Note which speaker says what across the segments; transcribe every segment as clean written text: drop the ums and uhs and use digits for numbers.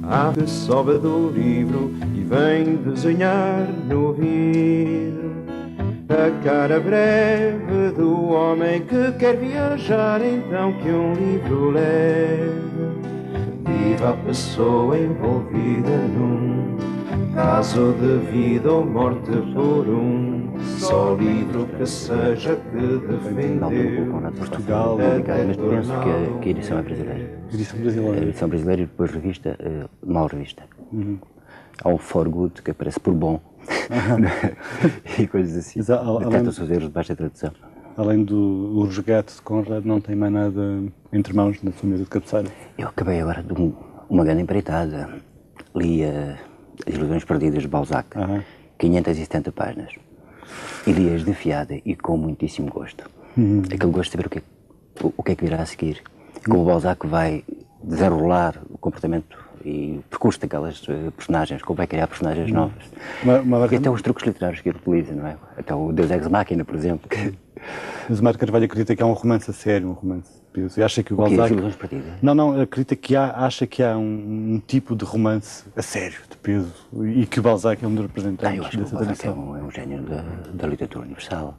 Speaker 1: Há que sobe do livro e vem desenhar no vidro a cara breve do homem que quer viajar, então que um livro leve. Viva a pessoa envolvida num caso de vida ou morte por só livro que seja que defendeu
Speaker 2: Portugal,
Speaker 3: mas penso que a edição é brasileira.
Speaker 2: edição brasileira.
Speaker 3: A edição brasileira e depois revista, mal revista. Há um for good que aparece por bom. E coisas assim. Detectam-se os erros de baixa tradução.
Speaker 2: Além do resgate de Conrad, não tem mais nada entre mãos na sua mesa de cabeceira?
Speaker 3: Eu acabei agora de uma grande empreitada. Li As Ilusões Perdidas de Balzac, 570 páginas. E li-as de fiada e com muitíssimo gosto. Aquele gosto de saber o que é que virá a seguir. Como o Balzac vai desenrolar o comportamento e o percurso daquelas personagens, como vai criar personagens novas. E até os truques literários que ele utiliza, não é? Até o Deus Ex Machina, por exemplo.
Speaker 2: Mas o Mário Carvalho acredita que há um romance a sério, um romance peso. E acha que o
Speaker 3: Balzac...
Speaker 2: Balzac...
Speaker 3: As Ilusões Perdidas?
Speaker 2: Não, acredita que acha que há um tipo de romance a sério, de peso, e que o Balzac é um dos representantes
Speaker 3: eu acho que
Speaker 2: dessa
Speaker 3: o Balzac
Speaker 2: tradição.
Speaker 3: é um gênio da literatura universal.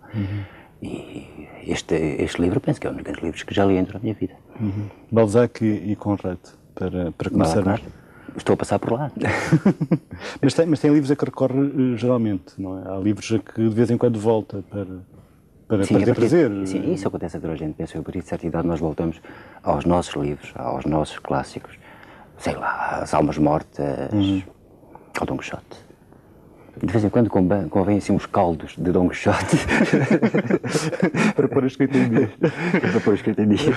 Speaker 3: E este livro, penso que é um dos grandes livros que já li em toda a minha vida.
Speaker 2: Balzac e Conrad, para começar.
Speaker 3: Claro. Estou a passar por lá.
Speaker 2: mas tem livros a que recorre geralmente, não é? Há livros a que de vez em quando volta para ter prazer.
Speaker 3: Sim, isso acontece a toda a gente. Penso que a partir de certa idade nós voltamos aos nossos livros, aos nossos clássicos. Sei lá, As Almas Mortas, ao Dom Quixote. De vez em quando convém assim uns caldos de Dom Quixote
Speaker 2: para pôr a escrita em dia.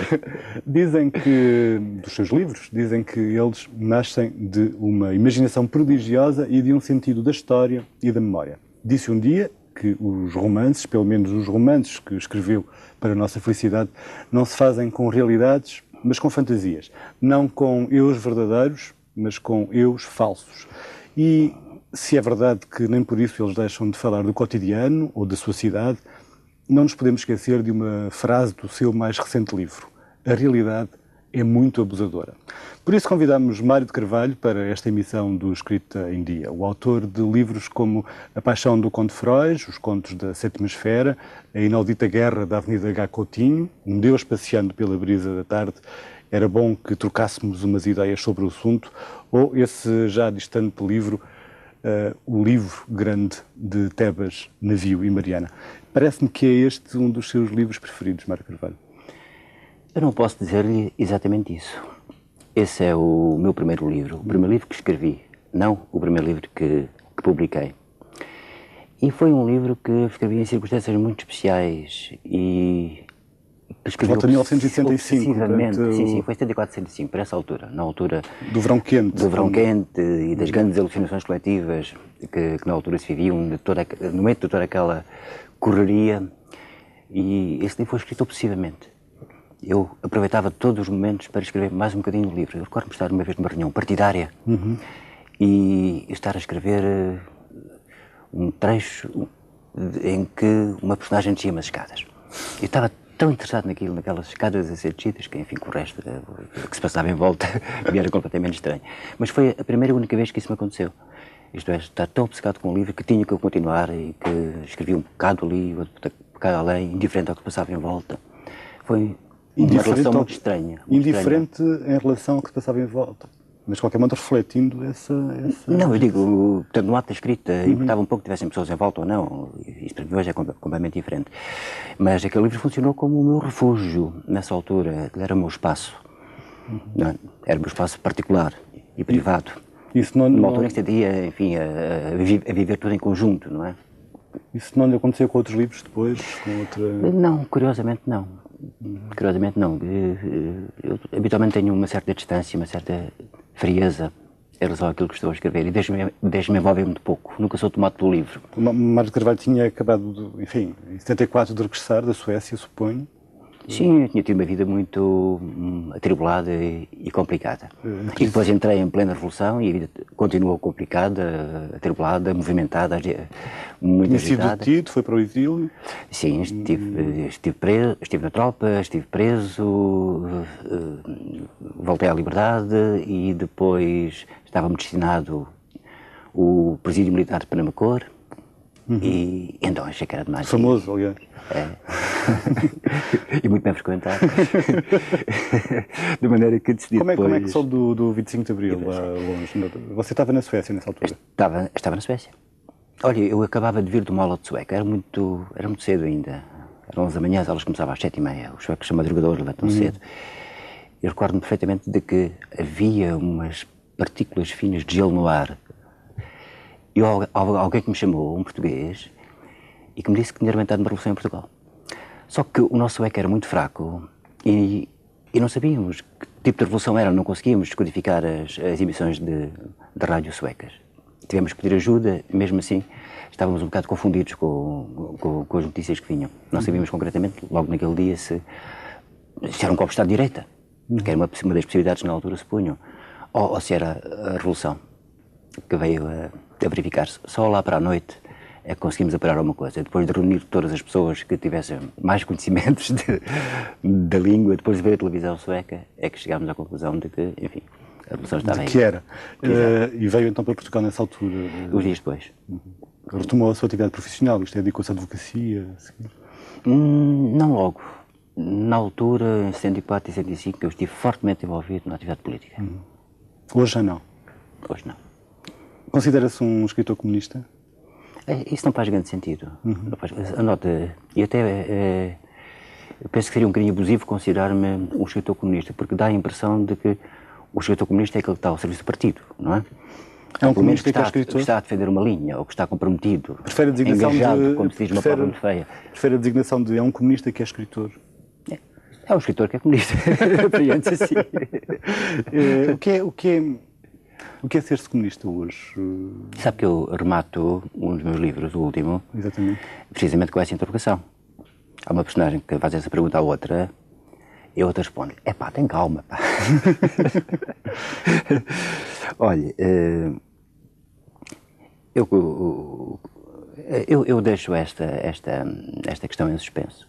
Speaker 2: Dizem que, dos seus livros, dizem que eles nascem de uma imaginação prodigiosa e de um sentido da história e da memória. Disse um dia que os romances, pelo menos os romances que escreveu para a nossa felicidade, não se fazem com realidades, mas com fantasias. Não com eus verdadeiros, mas com eus falsos. E se é verdade que nem por isso eles deixam de falar do cotidiano ou da sua cidade, não nos podemos esquecer de uma frase do seu mais recente livro. A realidade é muito abusadora. Por isso convidamos Mário de Carvalho para esta emissão do Escrita em Dia. O autor de livros como A Paixão do Conde Frois, Os Contos da Sétima Esfera, A Inaudita Guerra da Avenida H. Coutinho, Um Deus Passeando pela Brisa da Tarde, Era Bom que Trocássemos Umas Ideias sobre o Assunto, ou esse já distante livro, O Livro Grande de Tebas, Navio e Mariana. Parece-me que é este um dos seus livros preferidos, Mário Carvalho.
Speaker 3: Eu não posso dizer-lhe exatamente isso. Esse é o meu primeiro livro, o primeiro livro que escrevi, não o primeiro livro que publiquei. E foi um livro que escrevi em circunstâncias muito especiais e que escrevi
Speaker 2: volta de 1965.
Speaker 3: Sim, foi 74, 75, por essa altura, na altura...
Speaker 2: Do verão quente.
Speaker 3: Do verão quente e das grandes alucinações coletivas que na altura se viviam, no meio de toda aquela correria. E esse livro foi escrito obsessivamente. Eu aproveitava todos os momentos para escrever mais um bocadinho do livro. Eu recordo-me estar uma vez numa reunião partidária e estar a escrever um trecho em que uma personagem descia umas escadas. Eu estava tão interessado naquelas escadas a ser descidas, que enfim, com o resto que se passava em volta me era completamente estranho. Mas foi a primeira e única vez que isso me aconteceu. Isto é, estar tão obcecado com o livro que tinha que eu continuar e que escrevi um bocado ali, outro bocado além, indiferente ao que se passava em volta. Foi uma relação muito estranha.
Speaker 2: Indiferente em relação ao que se passava em volta. Mas, de qualquer modo, refletindo essa...
Speaker 3: Não, eu digo, portanto, no ato da escrita, importava um pouco que tivessem pessoas em volta ou não. Isso para mim hoje é completamente diferente. Mas aquele livro funcionou como o meu refúgio nessa altura. Era o meu espaço. Não, era o meu espaço particular e privado.
Speaker 2: Isso não...
Speaker 3: Numa altura em que estaria, enfim, a viver tudo em conjunto, não é?
Speaker 2: Isso não lhe aconteceu com outros livros depois? Com outra...
Speaker 3: Não, curiosamente não. Curiosamente não. Eu habitualmente tenho uma certa distância, uma certa frieza em relação àquilo que estou a escrever e deixo-me envolver muito pouco. Nunca sou tomado pelo livro.
Speaker 2: O Mário de Carvalho tinha acabado, enfim, em 74 de regressar da Suécia, suponho.
Speaker 3: Sim, eu tinha tido uma vida muito atribulada e complicada. E depois entrei em plena revolução e a vida continuou complicada, atribulada, movimentada, muito
Speaker 2: Tinha sido
Speaker 3: agitada.
Speaker 2: detido, foi para o exílio.
Speaker 3: Sim, estive preso, estive na tropa, estive preso, voltei à liberdade e depois estava-me destinado o presídio militar de Penamacor. E então achei que era demais.
Speaker 2: Famoso, aliás.
Speaker 3: É. E muito bem frequentado. De maneira que decidi
Speaker 2: Como é
Speaker 3: depois...
Speaker 2: que soube do 25 de Abril, lá longe? Você estava na Suécia nessa altura?
Speaker 3: Estava na Suécia. Olha, eu acabava de vir do Molo de Sueca, era muito cedo ainda. Eram 11 da manhã, as aulas começavam às 7h30. Os suecos são madrugadores, levantam cedo. Eu recordo-me perfeitamente de que havia umas partículas finas de gelo no ar. E alguém que me chamou, um português, e que me disse que tinha arrebentado uma revolução em Portugal. Só que o nosso sueco era muito fraco e não sabíamos que tipo de revolução era, não conseguíamos descodificar as emissões de rádio suecas. Tivemos que pedir ajuda, mesmo assim estávamos um bocado confundidos com as notícias que vinham. Não sabíamos concretamente, logo naquele dia, se era um golpe de Estado de direita, que era uma das possibilidades que na altura se punham, ou se era a revolução que veio a verificar-se. Só lá para a noite é que conseguimos apurar alguma coisa. Depois de reunir todas as pessoas que tivessem mais conhecimentos da língua, depois de ver a televisão sueca, é que chegámos à conclusão de que, enfim, a revolução estava aí.
Speaker 2: De que era. E veio então para Portugal nessa altura?
Speaker 3: Os dias depois.
Speaker 2: Retomou a sua atividade profissional, isto é, dedicou-se à advocacia? Assim.
Speaker 3: Não logo. Na altura, em 74 e 75, eu estive fortemente envolvido na atividade política.
Speaker 2: Hoje já não?
Speaker 3: Hoje não.
Speaker 2: Considera-se um escritor comunista?
Speaker 3: Isso não faz grande sentido. Anota, e até eu penso que seria um bocadinho abusivo considerar-me um escritor comunista, porque dá a impressão de que o escritor comunista é aquele que está ao serviço do partido, não é?
Speaker 2: É um comunista que é escritor?
Speaker 3: Que está a defender uma linha, ou que está comprometido,
Speaker 2: prefere a designação
Speaker 3: engajado, como se diz uma palavra muito feia.
Speaker 2: Prefere a designação de é um comunista que é escritor?
Speaker 3: É um escritor que é comunista, apreende-se assim.
Speaker 2: O que é ser-se comunista hoje?
Speaker 3: Sabe que eu remato um dos meus livros, o último,
Speaker 2: Exatamente.
Speaker 3: Precisamente com essa interrogação. Há uma personagem que faz essa pergunta à outra e a outra responde: pá, tem calma, pá. Olha, eu deixo esta questão em suspenso,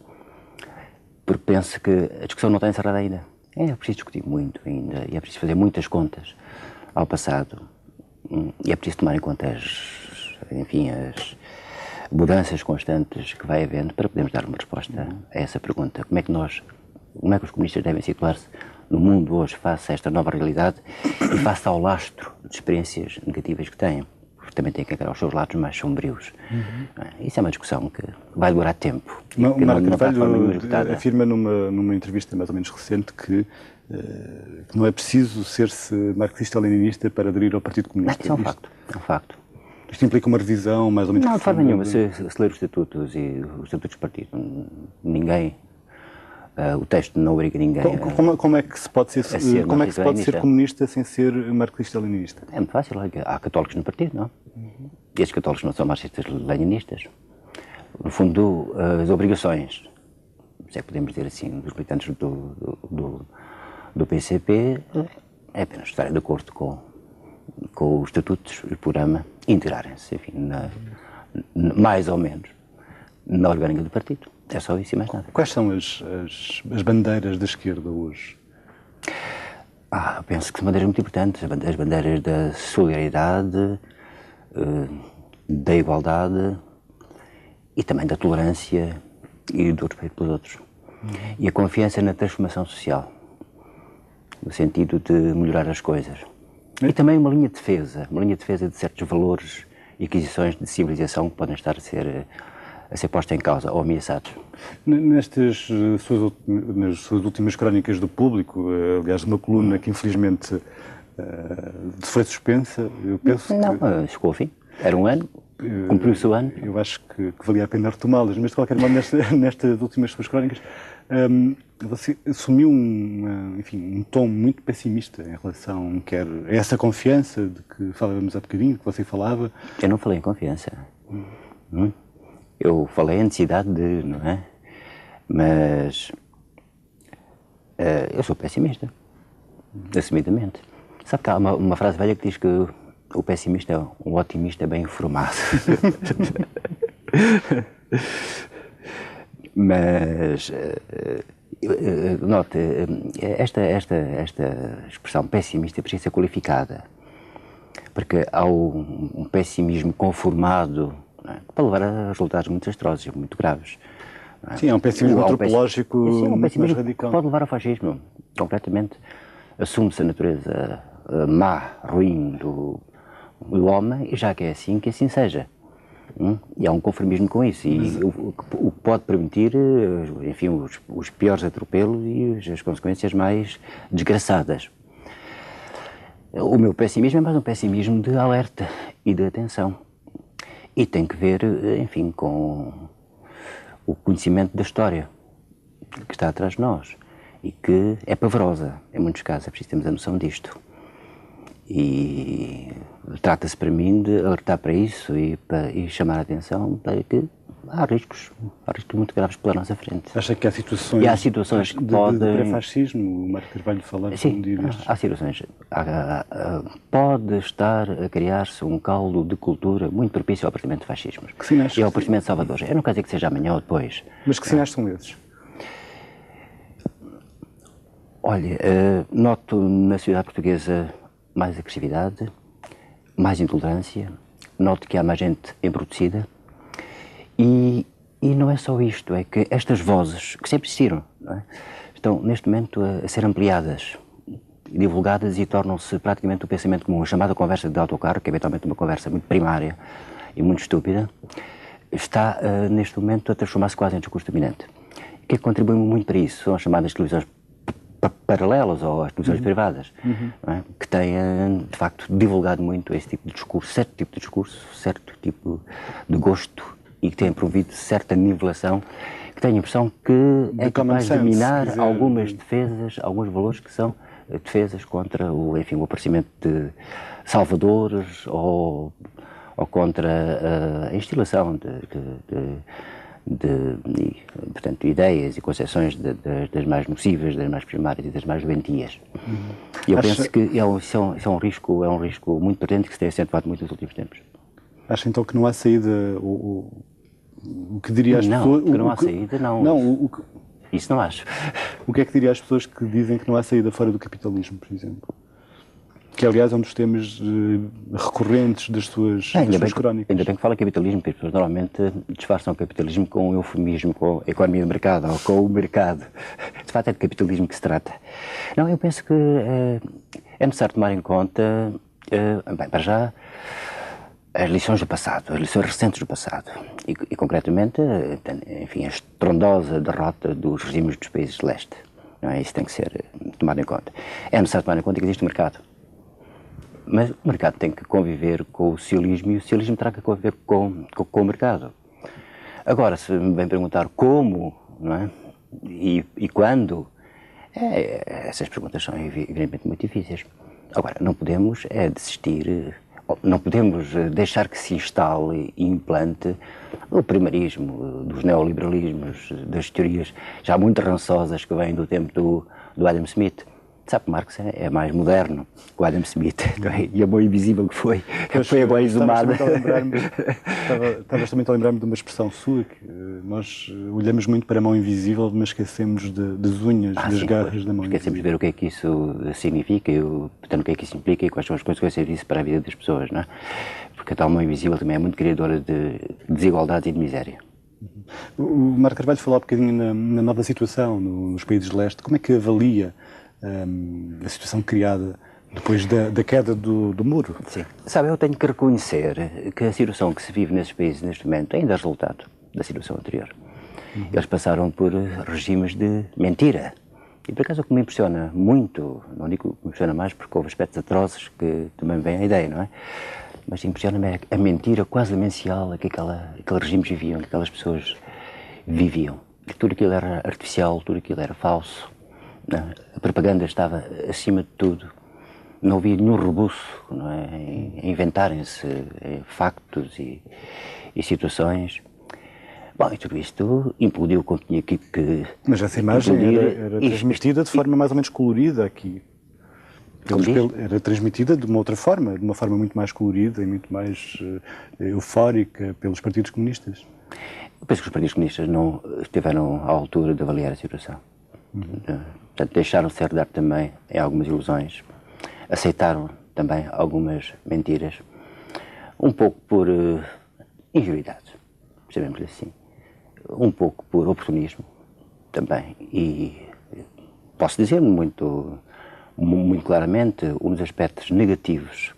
Speaker 3: porque penso que a discussão não está encerrada ainda. É preciso discutir muito ainda e é preciso fazer muitas contas ao passado e é preciso tomar em conta as mudanças constantes que vai havendo para podermos dar uma resposta a essa pergunta. Como é que os comunistas devem situar-se no mundo hoje face a esta nova realidade e face ao lastro de experiências negativas que têm? Porque também têm que encarar os seus lados mais sombrios. Isso é uma discussão que vai demorar tempo.
Speaker 2: O Marco Carvalho afirma numa entrevista mais ou menos recente que não é preciso ser-se marxista-leninista para aderir ao Partido Comunista.
Speaker 3: Isso é um facto. É um facto.
Speaker 2: Isto implica uma revisão mais ou menos...
Speaker 3: Não, de forma nenhuma. Se ler os estatutos e os estatutos do partido, ninguém... o texto não obriga ninguém
Speaker 2: como é que se pode ser comunista sem ser marxista-leninista?
Speaker 3: É muito fácil. Há católicos no partido, não? E esses católicos não são marxistas-leninistas. No fundo, as obrigações, se é que podemos dizer assim, dos militantes do PCP é apenas estarem de acordo com os estatutos e o programa, integrarem-se, enfim, mais ou menos, na orgânica do partido. É só isso e mais nada.
Speaker 2: Quais são as bandeiras da esquerda hoje?
Speaker 3: Eu penso que são bandeiras muito importantes. As bandeiras da solidariedade, da igualdade e também da tolerância e do respeito pelos outros. E a confiança na transformação social, no sentido de melhorar as coisas. E também uma linha de defesa de certos valores e aquisições de civilização que podem estar a ser postos em causa ou ameaçados.
Speaker 2: Nas suas últimas crónicas do Público, aliás, uma coluna que infelizmente foi suspensa, eu penso que...
Speaker 3: chegou ao fim. Era um ano, cumpriu-se o ano.
Speaker 2: Eu acho que valia a pena retomá-las, mas de qualquer modo, nestas últimas suas crónicas, você assumiu um tom muito pessimista em relação a essa confiança de que falávamos há bocadinho, que você falava.
Speaker 3: Eu não falei em confiança. Eu falei em necessidade de, não é? Mas Eu sou pessimista, assumidamente. Sabe que há uma frase velha que diz que o pessimista é um otimista bem informado. Mas, note, esta expressão pessimista precisa ser qualificada, porque há um pessimismo conformado, não é? Que pode levar a resultados muito desastrosos, muito graves.
Speaker 2: Sim, é um pessimismo antropológico muito mais radical.
Speaker 3: Pode levar ao fascismo, completamente. Assume-se a natureza má, ruim do homem, e já que é assim, que assim seja. E há um conformismo com isso, e o que pode permitir, enfim, os piores atropelos e as consequências mais desgraçadas. O meu pessimismo é mais um pessimismo de alerta e de atenção. E tem que ver, enfim, com o conhecimento da história que está atrás de nós e que é pavorosa. Em muitos casos é preciso termos a noção disto. E trata-se para mim de alertar para isso e chamar a atenção para que há riscos muito graves pela nossa frente.
Speaker 2: Acha que há situações,
Speaker 3: e há situações que podem...
Speaker 2: de pré-fascismo, o Marco Carvalho falava
Speaker 3: Sim, há situações. Pode estar a criar-se um caldo de cultura muito propício ao aparecimento de fascismos e ao aparecimento de salvadores. Eu não quero dizer que seja amanhã ou depois.
Speaker 2: Mas que sinais são esses?
Speaker 3: Olha, noto na sociedade portuguesa mais agressividade, mais intolerância, noto que há mais gente embrutecida e não é só isto, é que estas vozes, que sempre existiram, não é? Estão neste momento a ser ampliadas, divulgadas e tornam-se praticamente o pensamento comum. A chamada conversa de autocarro, que é eventualmente uma conversa muito primária e muito estúpida, está neste momento a transformar-se quase em discurso dominante. O que é que contribui muito para isso? São as chamadas televisões paralelas ou as televisões privadas, não é? Que têm, de facto, divulgado muito esse tipo de discurso, certo tipo de gosto e que têm promovido certa nivelação, que tenho a impressão que é capaz de minar algumas defesas, alguns valores que são defesas contra o aparecimento de salvadores ou contra a instilação portanto, ideias e concepções das mais nocivas, das mais primárias e das mais doentias. E eu penso que isso é um risco muito patente que se tem acentuado muito nos últimos tempos.
Speaker 2: Acha então que não há saída? O que diria às pessoas?
Speaker 3: Não, que não há saída, não.
Speaker 2: Não,
Speaker 3: isso não acho.
Speaker 2: O que é que diria às pessoas que dizem que não há saída fora do capitalismo, por exemplo? Que, aliás, é um dos temas recorrentes das suas crónicas.
Speaker 3: Ainda bem que fala capitalismo, porque as pessoas normalmente disfarçam o capitalismo com um eufemismo, com a economia do mercado ou com o mercado. De facto, é de capitalismo que se trata. Não, eu penso que é necessário tomar em conta, bem, para já, as lições do passado, as lições recentes do passado. E concretamente, enfim, a estrondosa derrota dos regimes dos países de leste. Não é? Isso tem que ser tomado em conta. É necessário tomar em conta que existe um mercado. Mas o mercado tem que conviver com o socialismo e o socialismo terá que conviver com o mercado. Agora, se me vem perguntar como, não é? E quando, essas perguntas são evidentemente muito difíceis. Agora, não podemos desistir, não podemos deixar que se instale e implante o primarismo dos neoliberalismos, das teorias já muito rançosas que vêm do tempo do Adam Smith. Sabe que Marx é mais moderno que o Adam Smith, e a mão invisível que foi a mão exumada.
Speaker 2: Estavas também a lembrar-me de uma expressão sua, que nós olhamos muito para a mão invisível, mas esquecemos das unhas, das garras da mão invisível.
Speaker 3: Esquecemos de ver o que é que isso significa, portanto, o que é que isso implica e quais são as consequências disso para a vida das pessoas, não é? Porque a tal mão invisível também é muito criadora de desigualdade e de miséria.
Speaker 2: O Marco Carvalho falou há bocadinho na nova situação nos países de leste. Como é que avalia a situação criada depois da queda do muro?
Speaker 3: Sim. Sabe, eu tenho que reconhecer que a situação que se vive nesses países neste momento ainda é resultado da situação anterior. Eles passaram por regimes de mentira. E por acaso o que me impressiona muito, não digo que me impressiona mais porque houve aspectos atrozes que também vêm à ideia, não é? Mas impressiona-me a mentira quase demencial que aqueles regimes viviam, que aquelas pessoas viviam. Que tudo aquilo era artificial, tudo aquilo era falso. A propaganda estava acima de tudo. Não havia nenhum rebuço, não é, em inventarem-se factos e situações. Bom, e tudo isto implodiu como tinha que
Speaker 2: Mas essa imagem era transmitida de forma mais ou menos colorida aqui. Era transmitida de uma outra forma, de uma forma muito mais colorida e muito mais eufórica pelos partidos comunistas.
Speaker 3: Eu penso que os partidos comunistas não estiveram à altura de avaliar a situação. Portanto, deixaram-se herdar também em algumas ilusões, aceitaram também algumas mentiras, um pouco por ingenuidade, chamemos-lhe assim, um pouco por oportunismo também. E posso dizer muito claramente, um dos aspectos negativos,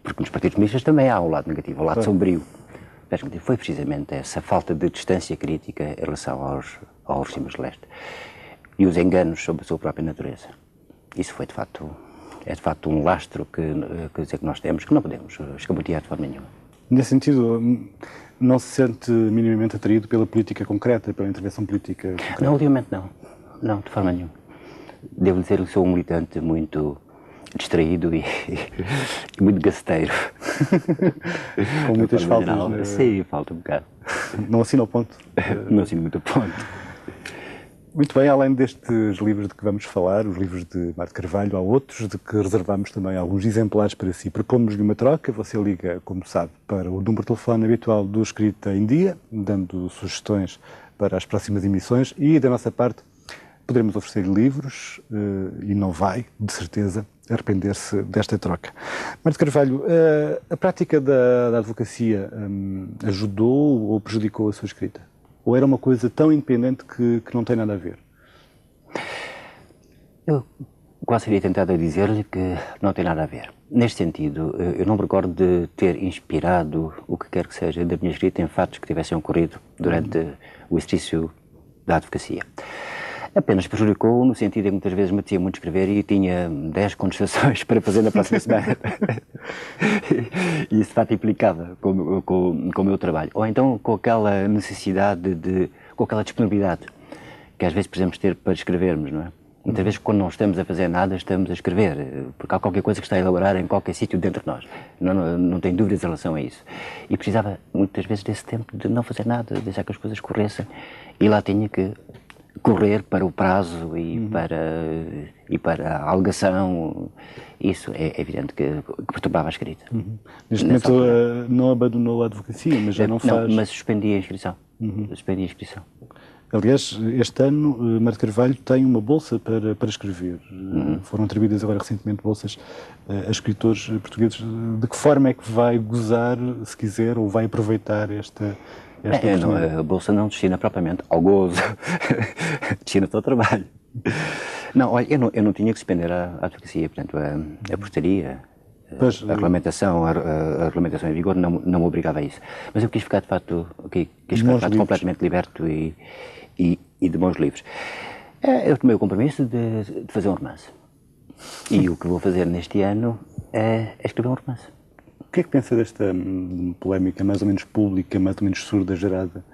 Speaker 3: porque nos partidos comunistas também há um lado negativo, um lado sombrio. Foi precisamente essa falta de distância crítica em relação aos regimes de leste e os enganos sobre a sua própria natureza. Isso foi, de facto, um lastro que nós temos, que não podemos escamotear de forma nenhuma.
Speaker 2: Nesse sentido, não se sente minimamente atraído pela política concreta, pela intervenção política concreta?
Speaker 3: Não, ultimamente não. Não, de forma nenhuma. Devo dizer que sou um militante muito distraído e muito gaceteiro.
Speaker 2: Com muitas faltas.
Speaker 3: Né? Sim, falta um bocado.
Speaker 2: Não assina ao ponto?
Speaker 3: Não assino muito ao ponto.
Speaker 2: Muito bem, além destes livros de que vamos falar, os livros de Mário de Carvalho, há outros de que reservamos também alguns exemplares para si. Propomos-lhe uma troca, você liga, como sabe, para o número de telefone habitual do Escrita em Dia, dando sugestões para as próximas emissões e, da nossa parte, poderemos oferecer livros e não vai, de certeza, arrepender-se desta troca. Mário de Carvalho, a prática da advocacia ajudou ou prejudicou a sua escrita? Ou era uma coisa tão independente que não tem nada a ver?
Speaker 3: Eu quase seria tentado a dizer-lhe que não tem nada a ver. Neste sentido, eu não me recordo de ter inspirado o que quer que seja da minha escrita em fatos que tivessem ocorrido durante o exercício da advocacia. Apenas prejudicou no sentido em que muitas vezes me apetecia muito escrever e tinha 10 contestações para fazer na próxima semana. E isso de facto implicava com o meu trabalho. Ou então com aquela necessidade com aquela disponibilidade que às vezes precisamos ter para escrevermos, não é? Muitas vezes quando não estamos a fazer nada estamos a escrever, porque há qualquer coisa que está a elaborar em qualquer sítio dentro de nós. Não tenho dúvidas em relação a isso. E precisava muitas vezes desse tempo de não fazer nada, deixar que as coisas corressem. E lá tinha que correr para o prazo e para a alegação. Isso é evidente que perturbava a escrita.
Speaker 2: Neste momento não abandonou a advocacia, mas já não faz...
Speaker 3: Não, mas suspendi a inscrição. Suspendi a inscrição.
Speaker 2: Aliás, este ano, Mário de Carvalho tem uma bolsa para escrever. Foram atribuídas agora recentemente bolsas a escritores portugueses. De que forma é que vai gozar, se quiser, ou vai aproveitar esta
Speaker 3: a bolsa não destina propriamente ao gozo, destina-se ao trabalho. Não, olha, eu não tinha que suspender a advocacia, portanto, a portaria, a regulamentação em vigor não me obrigava a isso. Mas eu quis ficar, de facto, completamente liberto e de mãos livres. Eu tomei o compromisso de fazer um romance. E o que vou fazer neste ano é escrever um romance.
Speaker 2: O que é que pensa desta polémica mais ou menos pública, mais ou menos surda, gerada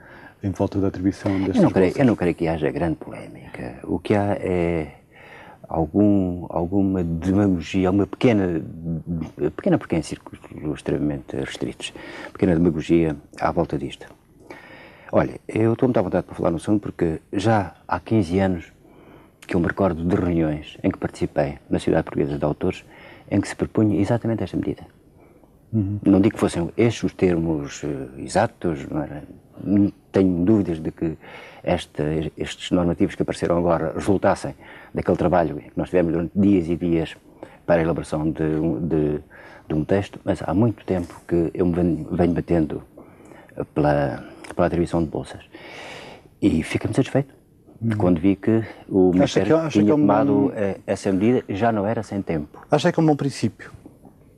Speaker 2: em volta da atribuição destas bolsas?
Speaker 3: Eu não creio que haja grande polémica. O que há é alguma demagogia, uma pequena porque em círculos extremamente restritos, pequena demagogia à volta disto. Olha, eu estou muito à vontade para falar no assunto porque já há 15 anos que eu me recordo de reuniões em que participei na Sociedade Portuguesa de Autores em que se propunha exatamente esta medida. Não digo que fossem estes os termos exatos, não tenho dúvidas de que estes normativos que apareceram agora resultassem daquele trabalho que nós tivemos durante dias e dias para a elaboração de um texto, mas há muito tempo que eu me venho batendo pela atribuição de bolsas. E fiquei-me satisfeito quando vi que o Ministério tinha tomado essa medida, já não era sem tempo.
Speaker 2: Acha que é um bom princípio?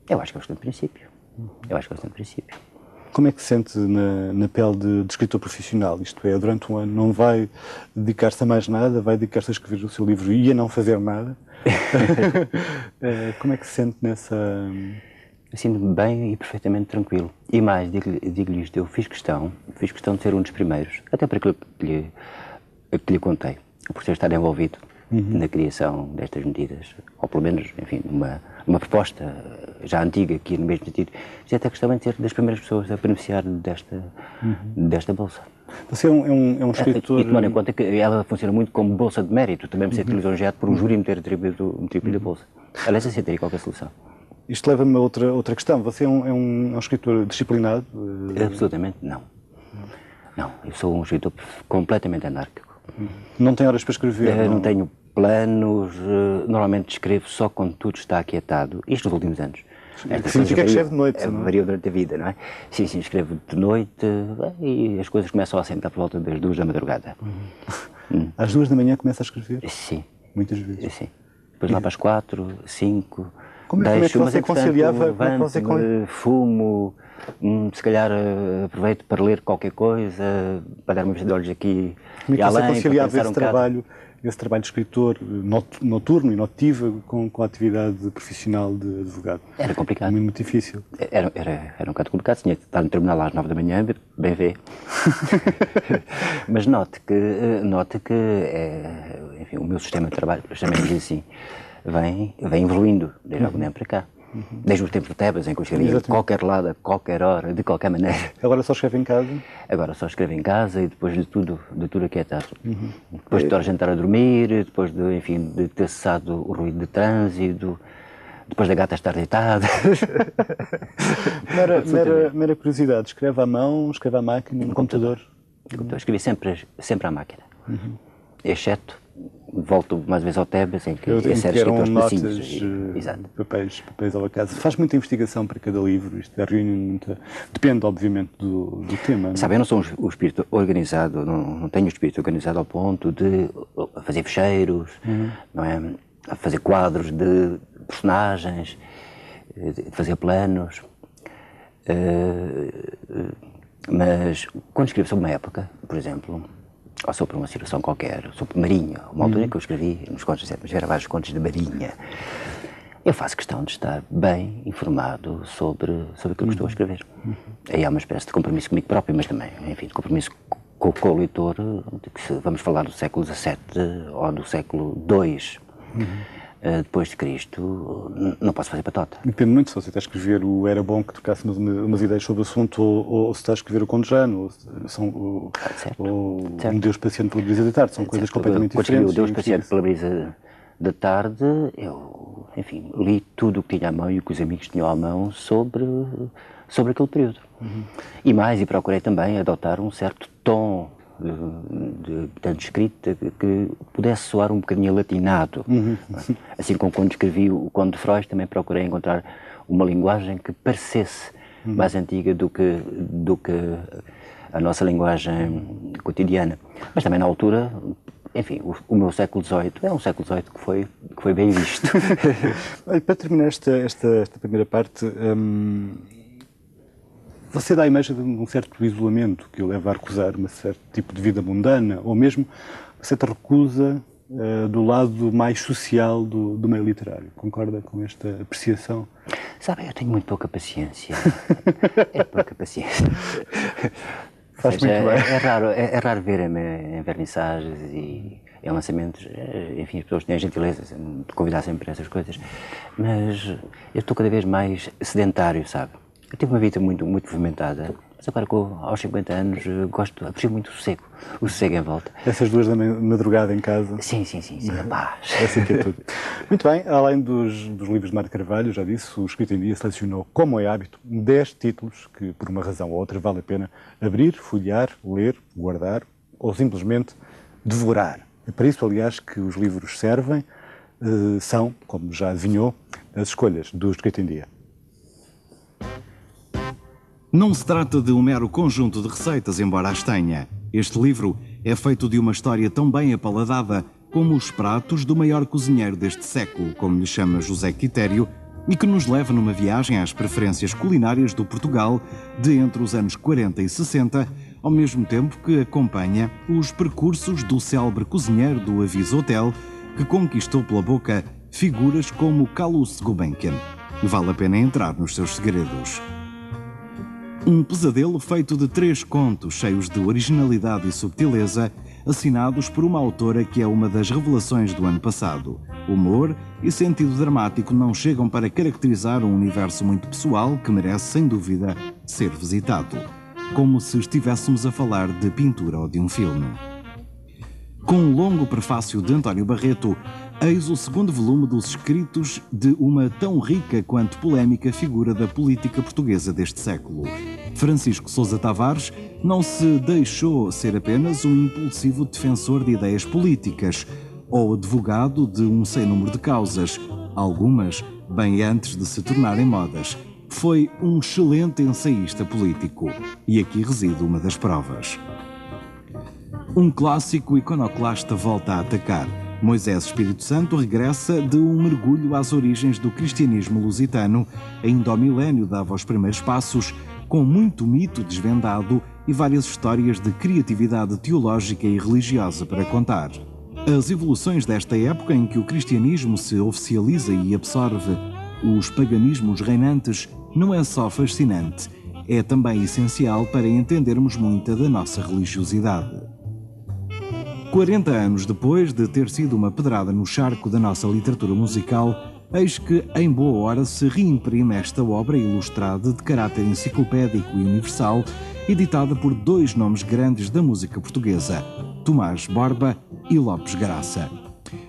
Speaker 3: Eu acho que é um excelente princípio.
Speaker 2: Como é que se sente na pele de escritor profissional? Isto é, durante um ano não vai dedicar-se a mais nada, vai dedicar-se a escrever o seu livro e a não fazer nada? Como é que se sente nessa...
Speaker 3: Sinto-me bem e perfeitamente tranquilo. E mais, digo-lhe isto, eu fiz questão de ser um dos primeiros, até para aquilo que lhe contei, por ter estado envolvido na criação destas medidas, ou pelo menos, enfim, uma proposta já antiga, aqui no mesmo sentido, já até questão de ser das primeiras pessoas a beneficiar desta bolsa.
Speaker 2: Você é um escritor...
Speaker 3: E tomando em conta que ela funciona muito como bolsa de mérito, também me ser lisonjeado por um júri me ter atribuído a bolsa. Aliás, assim teria qualquer solução.
Speaker 2: Isto leva-me a outra questão. Você é um escritor disciplinado?
Speaker 3: Absolutamente não. Não, eu sou um escritor completamente anárquico.
Speaker 2: Não tem horas para escrever?
Speaker 3: Não tenho planos, normalmente escrevo só quando tudo está aquietado. Isto nos últimos anos.
Speaker 2: Significa que escreve de noite, não é?
Speaker 3: Varia durante a vida, não é? Sim, escrevo de noite e as coisas começam a sentar por volta das 2 da madrugada.
Speaker 2: Às 2 da manhã começa a escrever?
Speaker 3: Sim.
Speaker 2: Muitas vezes?
Speaker 3: Sim. Depois lá para as 4, 5...
Speaker 2: Como é que você conciliava?
Speaker 3: Fumo, se calhar aproveito para ler qualquer coisa, para dar uma vista de olhos aqui
Speaker 2: e além. Como é que você conciliava esse trabalho de escritor noturno e notívago com a atividade profissional de advogado?
Speaker 3: Era complicado.
Speaker 2: Muito difícil.
Speaker 3: Era um bocado complicado, tinha que estar no tribunal às 9 da manhã, bem vê. Mas note que enfim, o meu sistema de trabalho, chamemos assim, vem evoluindo desde algum tempo para cá. Desde o tempo de Tebas, em que eu escrevia de qualquer lado, a qualquer hora, de qualquer maneira.
Speaker 2: Agora só escreve em casa?
Speaker 3: Agora só escrevo em casa e depois de tudo aquietado. Depois de hora jantar a dormir, depois de ter cessado o ruído de trânsito, depois da gata estar deitada.
Speaker 2: Mera curiosidade, escreve à mão, escreve à máquina, no computador?
Speaker 3: Escrevi sempre à máquina. Exceto, volto mais vezes ao Tebas, em que
Speaker 2: eram notas,
Speaker 3: Exato.
Speaker 2: papéis ao acaso. Faz muita investigação para cada livro, isto é muita... Depende, obviamente, do tema. Não?
Speaker 3: Sabe, eu não sou um espírito organizado, não tenho o espírito organizado ao ponto de fazer fecheiros, não é? Fazer quadros de personagens, de fazer planos. Mas quando escrevo sobre uma época, por exemplo, ou sobre uma situação qualquer, sobre Marinha, uma altura que eu escrevi nos contos de Sete, mas era vários contos de Marinha, eu faço questão de estar bem informado sobre aquilo que estou a escrever. Aí há uma espécie de compromisso comigo próprio, mas também, enfim, de compromisso com o leitor, de que se vamos falar do século XVII ou do século II, depois de Cristo, não posso fazer patota.
Speaker 2: Depende muito se você está a escrever o Era Bom que trocasse umas ideias sobre o assunto ou se está a escrever o Conde Jano ou Um Deus Paciente pela Brisa da Tarde. São coisas completamente diferentes.
Speaker 3: Quando escrevi o Deus Paciente pela Brisa da Tarde, eu, enfim, li tudo o que tinha à mão e o que os amigos tinham à mão sobre aquele período. E procurei também adotar um certo tom de escrita que pudesse soar um bocadinho latinado. Assim como quando escrevi o Conde de Freud, também procurei encontrar uma linguagem que parecesse mais antiga do que a nossa linguagem cotidiana. Mas também na altura, enfim, o meu século XVIII é um século XVIII que foi bem visto.
Speaker 2: Para terminar esta primeira parte, você dá a imagem de um certo isolamento que o leva a recusar um certo tipo de vida mundana, ou mesmo uma certa recusa do lado mais social do meio literário. Concorda com esta apreciação?
Speaker 3: Sabe, eu tenho muito pouca paciência. Pouca paciência.
Speaker 2: Faz muito bem.
Speaker 3: É raro ver-me em vernissagens e em lançamentos. Enfim, as pessoas têm a gentileza de convidar sempre para essas coisas. Mas eu estou cada vez mais sedentário, sabe? Eu tive uma vida muito movimentada, mas agora aos 50 anos aprecio muito o sossego em volta.
Speaker 2: Essas 2 da madrugada em casa?
Speaker 3: Sim, a paz.
Speaker 2: Assim que é tudo. Muito bem, além dos livros de Mário Carvalho, já disse, o Escrito em Dia selecionou, como é hábito, 10 títulos que, por uma razão ou outra, vale a pena abrir, folhear, ler, guardar ou simplesmente devorar. É para isso, aliás, que os livros servem, são, como já adivinhou, as escolhas do Escrito em Dia.
Speaker 4: Não se trata de um mero conjunto de receitas, embora as tenha. Este livro é feito de uma história tão bem apaladada como os pratos do maior cozinheiro deste século, como lhe chama José Quitério, e que nos leva numa viagem às preferências culinárias do Portugal de entre os anos 40 e 60, ao mesmo tempo que acompanha os percursos do célebre cozinheiro do Aviso Hotel, que conquistou pela boca figuras como Carlos Gulbenkian. Vale a pena entrar nos seus segredos. Um pesadelo feito de 3 contos cheios de originalidade e subtileza, assinados por uma autora que é uma das revelações do ano passado. Humor e sentido dramático não chegam para caracterizar um universo muito pessoal que merece, sem dúvida, ser visitado. como se estivéssemos a falar de pintura ou de um filme. Com um longo prefácio de António Barreto, eis o segundo volume dos escritos de uma tão rica quanto polémica figura da política portuguesa deste século. Francisco Sousa Tavares não se deixou ser apenas um impulsivo defensor de ideias políticas ou advogado de um sem número de causas, algumas bem antes de se tornarem modas. Foi um excelente ensaísta político, e aqui reside uma das provas. Um clássico iconoclasta volta a atacar. Moisés Espírito Santo regressa de um mergulho às origens do cristianismo lusitano, ainda ao milénio dava os primeiros passos, com muito mito desvendado e várias histórias de criatividade teológica e religiosa para contar. As evoluções desta época em que o cristianismo se oficializa e absorve os paganismos reinantes não é só fascinante, é também essencial para entendermos muita da nossa religiosidade. 40 anos depois de ter sido uma pedrada no charco da nossa literatura musical, eis que em boa hora se reimprime esta obra ilustrada de caráter enciclopédico e universal, editada por dois nomes grandes da música portuguesa, Tomás Borba e Lopes Graça.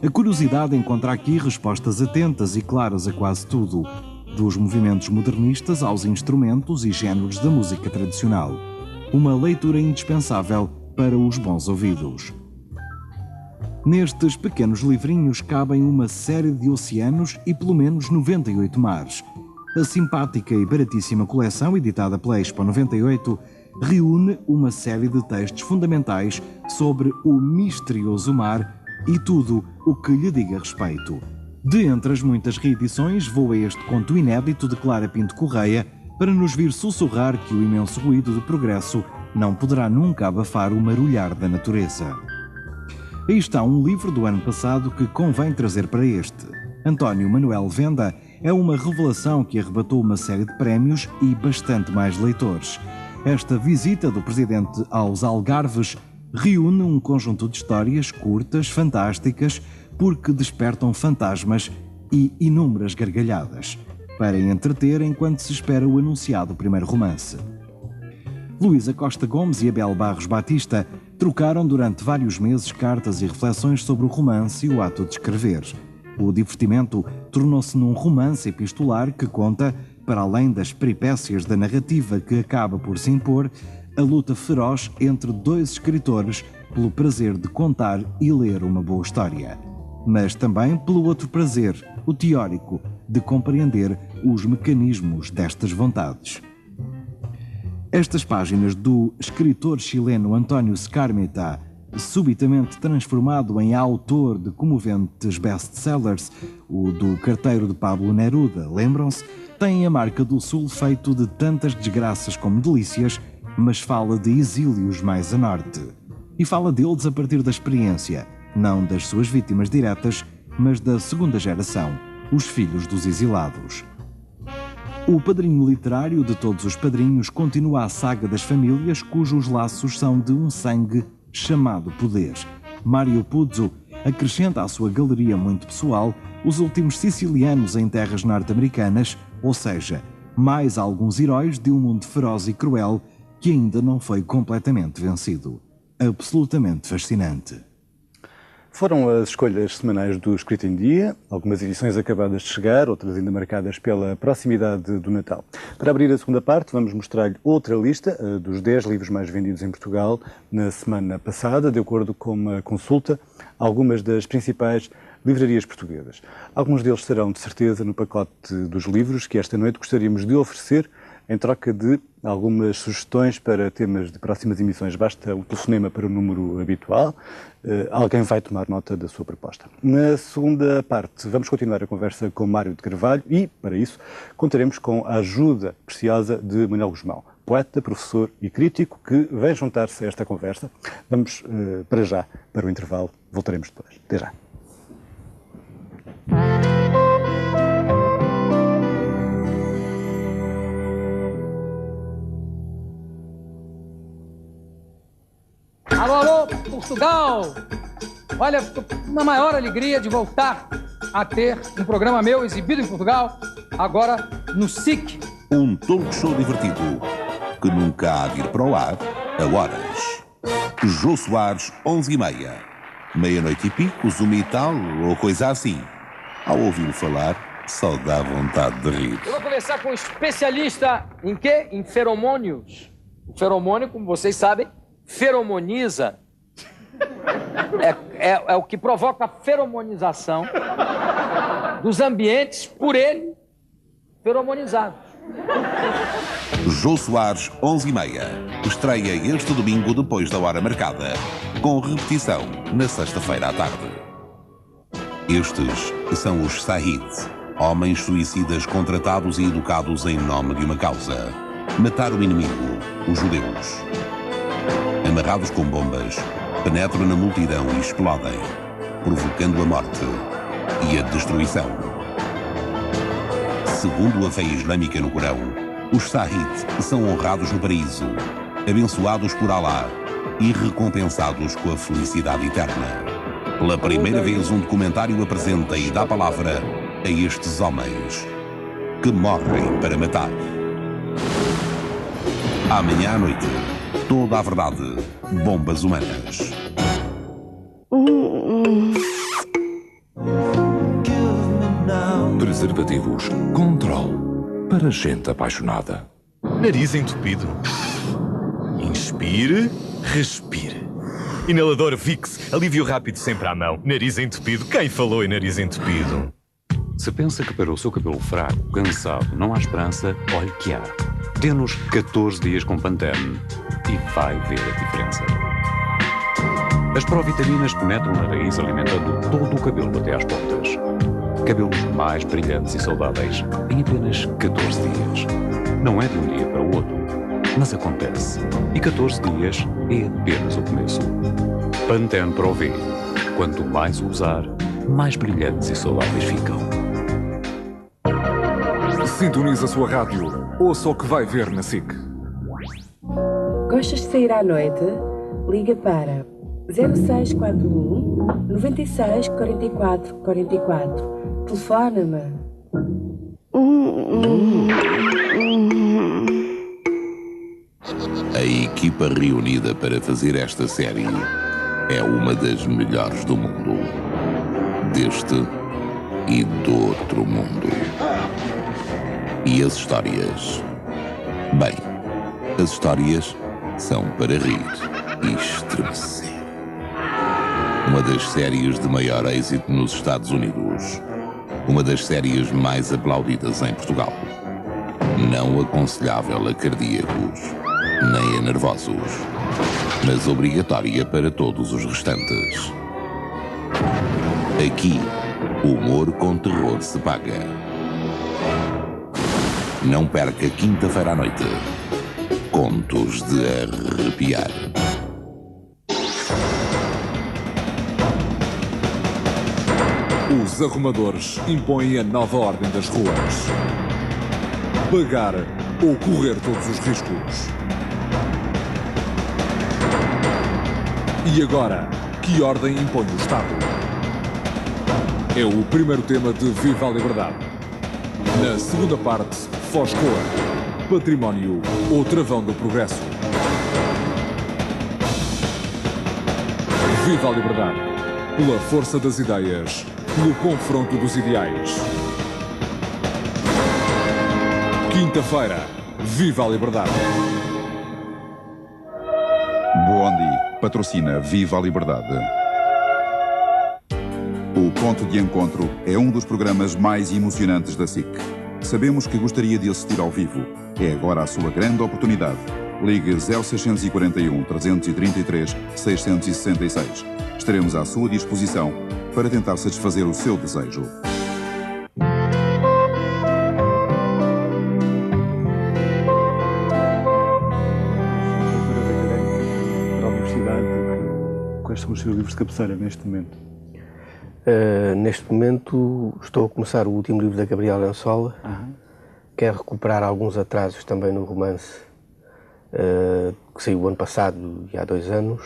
Speaker 4: A curiosidade encontra aqui respostas atentas e claras a quase tudo, dos movimentos modernistas aos instrumentos e géneros da música tradicional. Uma leitura indispensável para os bons ouvidos. Nestes pequenos livrinhos cabem uma série de oceanos e pelo menos 98 mares. A simpática e baratíssima coleção, editada pela Expo 98, reúne uma série de textos fundamentais sobre o misterioso mar e tudo o que lhe diga respeito. De entre as muitas reedições, voa este conto inédito de Clara Pinto Correia para nos vir sussurrar que o imenso ruído do progresso não poderá nunca abafar o marulhar da natureza. Aí está um livro do ano passado que convém trazer para este. António Manuel Venda é uma revelação que arrebatou uma série de prémios e bastante mais leitores. Esta visita do presidente aos Algarves reúne um conjunto de histórias curtas, fantásticas, porque despertam fantasmas e inúmeras gargalhadas, para entreter enquanto se espera o anunciado primeiro romance. Luísa Costa Gomes e Abel Barros Batista trocaram durante vários meses cartas e reflexões sobre o romance e o ato de escrever. O divertimento tornou-se num romance epistolar que conta, para além das peripécias da narrativa que acaba por se impor, a luta feroz entre dois escritores pelo prazer de contar e ler uma boa história, mas também pelo outro prazer, o teórico, de compreender os mecanismos destas vontades. Estas páginas do escritor chileno António Skármeta, subitamente transformado em autor de comoventes best-sellers, o do Carteiro de Pablo Neruda, lembram-se, têm a marca do sul feito de tantas desgraças como delícias, mas fala de exílios mais a norte. E fala deles a partir da experiência, não das suas vítimas diretas, mas da segunda geração, os filhos dos exilados. O padrinho literário de todos os padrinhos continua a saga das famílias cujos laços são de um sangue chamado poder. Mário Puzo acrescenta à sua galeria muito pessoal os últimos sicilianos em terras norte-americanas, ou seja, mais alguns heróis de um mundo feroz e cruel que ainda não foi completamente vencido. Absolutamente fascinante.
Speaker 2: Foram as escolhas semanais do Escrito em Dia, algumas edições acabadas de chegar, outras ainda marcadas pela proximidade do Natal. Para abrir a segunda parte, vamos mostrar-lhe outra lista dos 10 livros mais vendidos em Portugal na semana passada, de acordo com uma consulta a algumas das principais livrarias portuguesas. Alguns deles estarão, de certeza, no pacote dos livros que esta noite gostaríamos de oferecer em troca de algumas sugestões para temas de próximas emissões. Basta um telefonema para o número habitual, alguém vai tomar nota da sua proposta. Na segunda parte, vamos continuar a conversa com Mário de Carvalho e, para isso, contaremos com a ajuda preciosa de Manuel Guzmão, poeta, professor e crítico, que vem juntar-se a esta conversa. Vamos, para já, para o intervalo. Voltaremos depois. Até já.
Speaker 5: Alô, alô, Portugal! Olha, uma maior alegria de voltar a ter um programa meu exibido em Portugal, agora no SIC.
Speaker 6: Um talk show divertido, que nunca há de ir para o ar a horas. Jô Soares, 11h30. Meia-noite e pico, Zoom e tal, ou coisa assim. Ao ouvi-lo falar, só dá vontade de rir.
Speaker 5: Eu vou conversar com um especialista em quê? Em feromônios. O feromônio, como vocês sabem, feromoniza. É o que provoca a feromonização dos ambientes por ele feromonizados.
Speaker 6: Jô Soares, 11h30. Estreia este domingo depois da hora marcada, com repetição na sexta-feira à tarde. Estes são os Sahid, homens suicidas contratados e educados em nome de uma causa: matar o inimigo, os judeus. Amarrados com bombas, penetram na multidão e explodem, provocando a morte e a destruição. Segundo a fé islâmica no Corão, os Sahid são honrados no paraíso, abençoados por Alá e recompensados com a felicidade eterna. Pela primeira vez, um documentário apresenta e dá palavra a estes homens que morrem para matar. Amanhã à noite, toda a verdade, bombas humanas.
Speaker 7: Preservativos Control, para gente apaixonada.
Speaker 8: Nariz entupido. Inspire, respire. Inalador Vicks, alívio rápido sempre à mão. Nariz entupido, quem falou em nariz entupido?
Speaker 7: Se pensa que para o seu cabelo fraco, cansado, não há esperança, olhe que há. Tê-nos 14 dias com Pantene e vai ver a diferença. As provitaminas penetram na raiz, alimentando todo o cabelo até às pontas. Cabelos mais brilhantes e saudáveis em apenas 14 dias. Não é de um dia para o outro, mas acontece. E 14 dias é apenas o começo. Pantene Pro V. Quanto mais o usar, mais brilhantes e saudáveis ficam.
Speaker 9: Sintoniza a sua rádio. Ouça o que vai ver na SIC.
Speaker 10: Gostas de sair à noite? Liga para 0641 96 44 44. Telefona-me.
Speaker 6: A equipa reunida para fazer esta série é uma das melhores do mundo. Deste e do outro mundo. E as histórias? Bem, as histórias são para rir e estremecer. Uma das séries de maior êxito nos Estados Unidos. Uma das séries mais aplaudidas em Portugal. Não aconselhável a cardíacos, nem a nervosos, mas obrigatória para todos os restantes. Aqui, humor com terror se paga. Não perca quinta-feira à noite. Contos de arrepiar.
Speaker 9: Os arrumadores impõem a nova ordem das ruas. Pagar ou correr todos os riscos. E agora, que ordem impõe o Estado? É o primeiro tema de Viva a Liberdade. Na segunda parte, Foscoa, Património ou Travão do Progresso. Viva a Liberdade. Pela força das ideias, pelo confronto dos ideais. Quinta-feira, Viva a Liberdade.
Speaker 11: Bondi patrocina Viva a Liberdade. O Ponto de Encontro é um dos programas mais emocionantes da SIC. Sabemos que gostaria de assistir ao vivo. É agora a sua grande oportunidade. Ligue 0641 333 666. Estaremos à sua disposição para tentar satisfazer o seu desejo.
Speaker 2: Para a universidade, quais são os seus livros de cabeceira neste momento?
Speaker 12: Neste momento estou a começar o último livro da Gabriela Lençola. Quero recuperar alguns atrasos também no romance que saiu o ano passado e há 2 anos.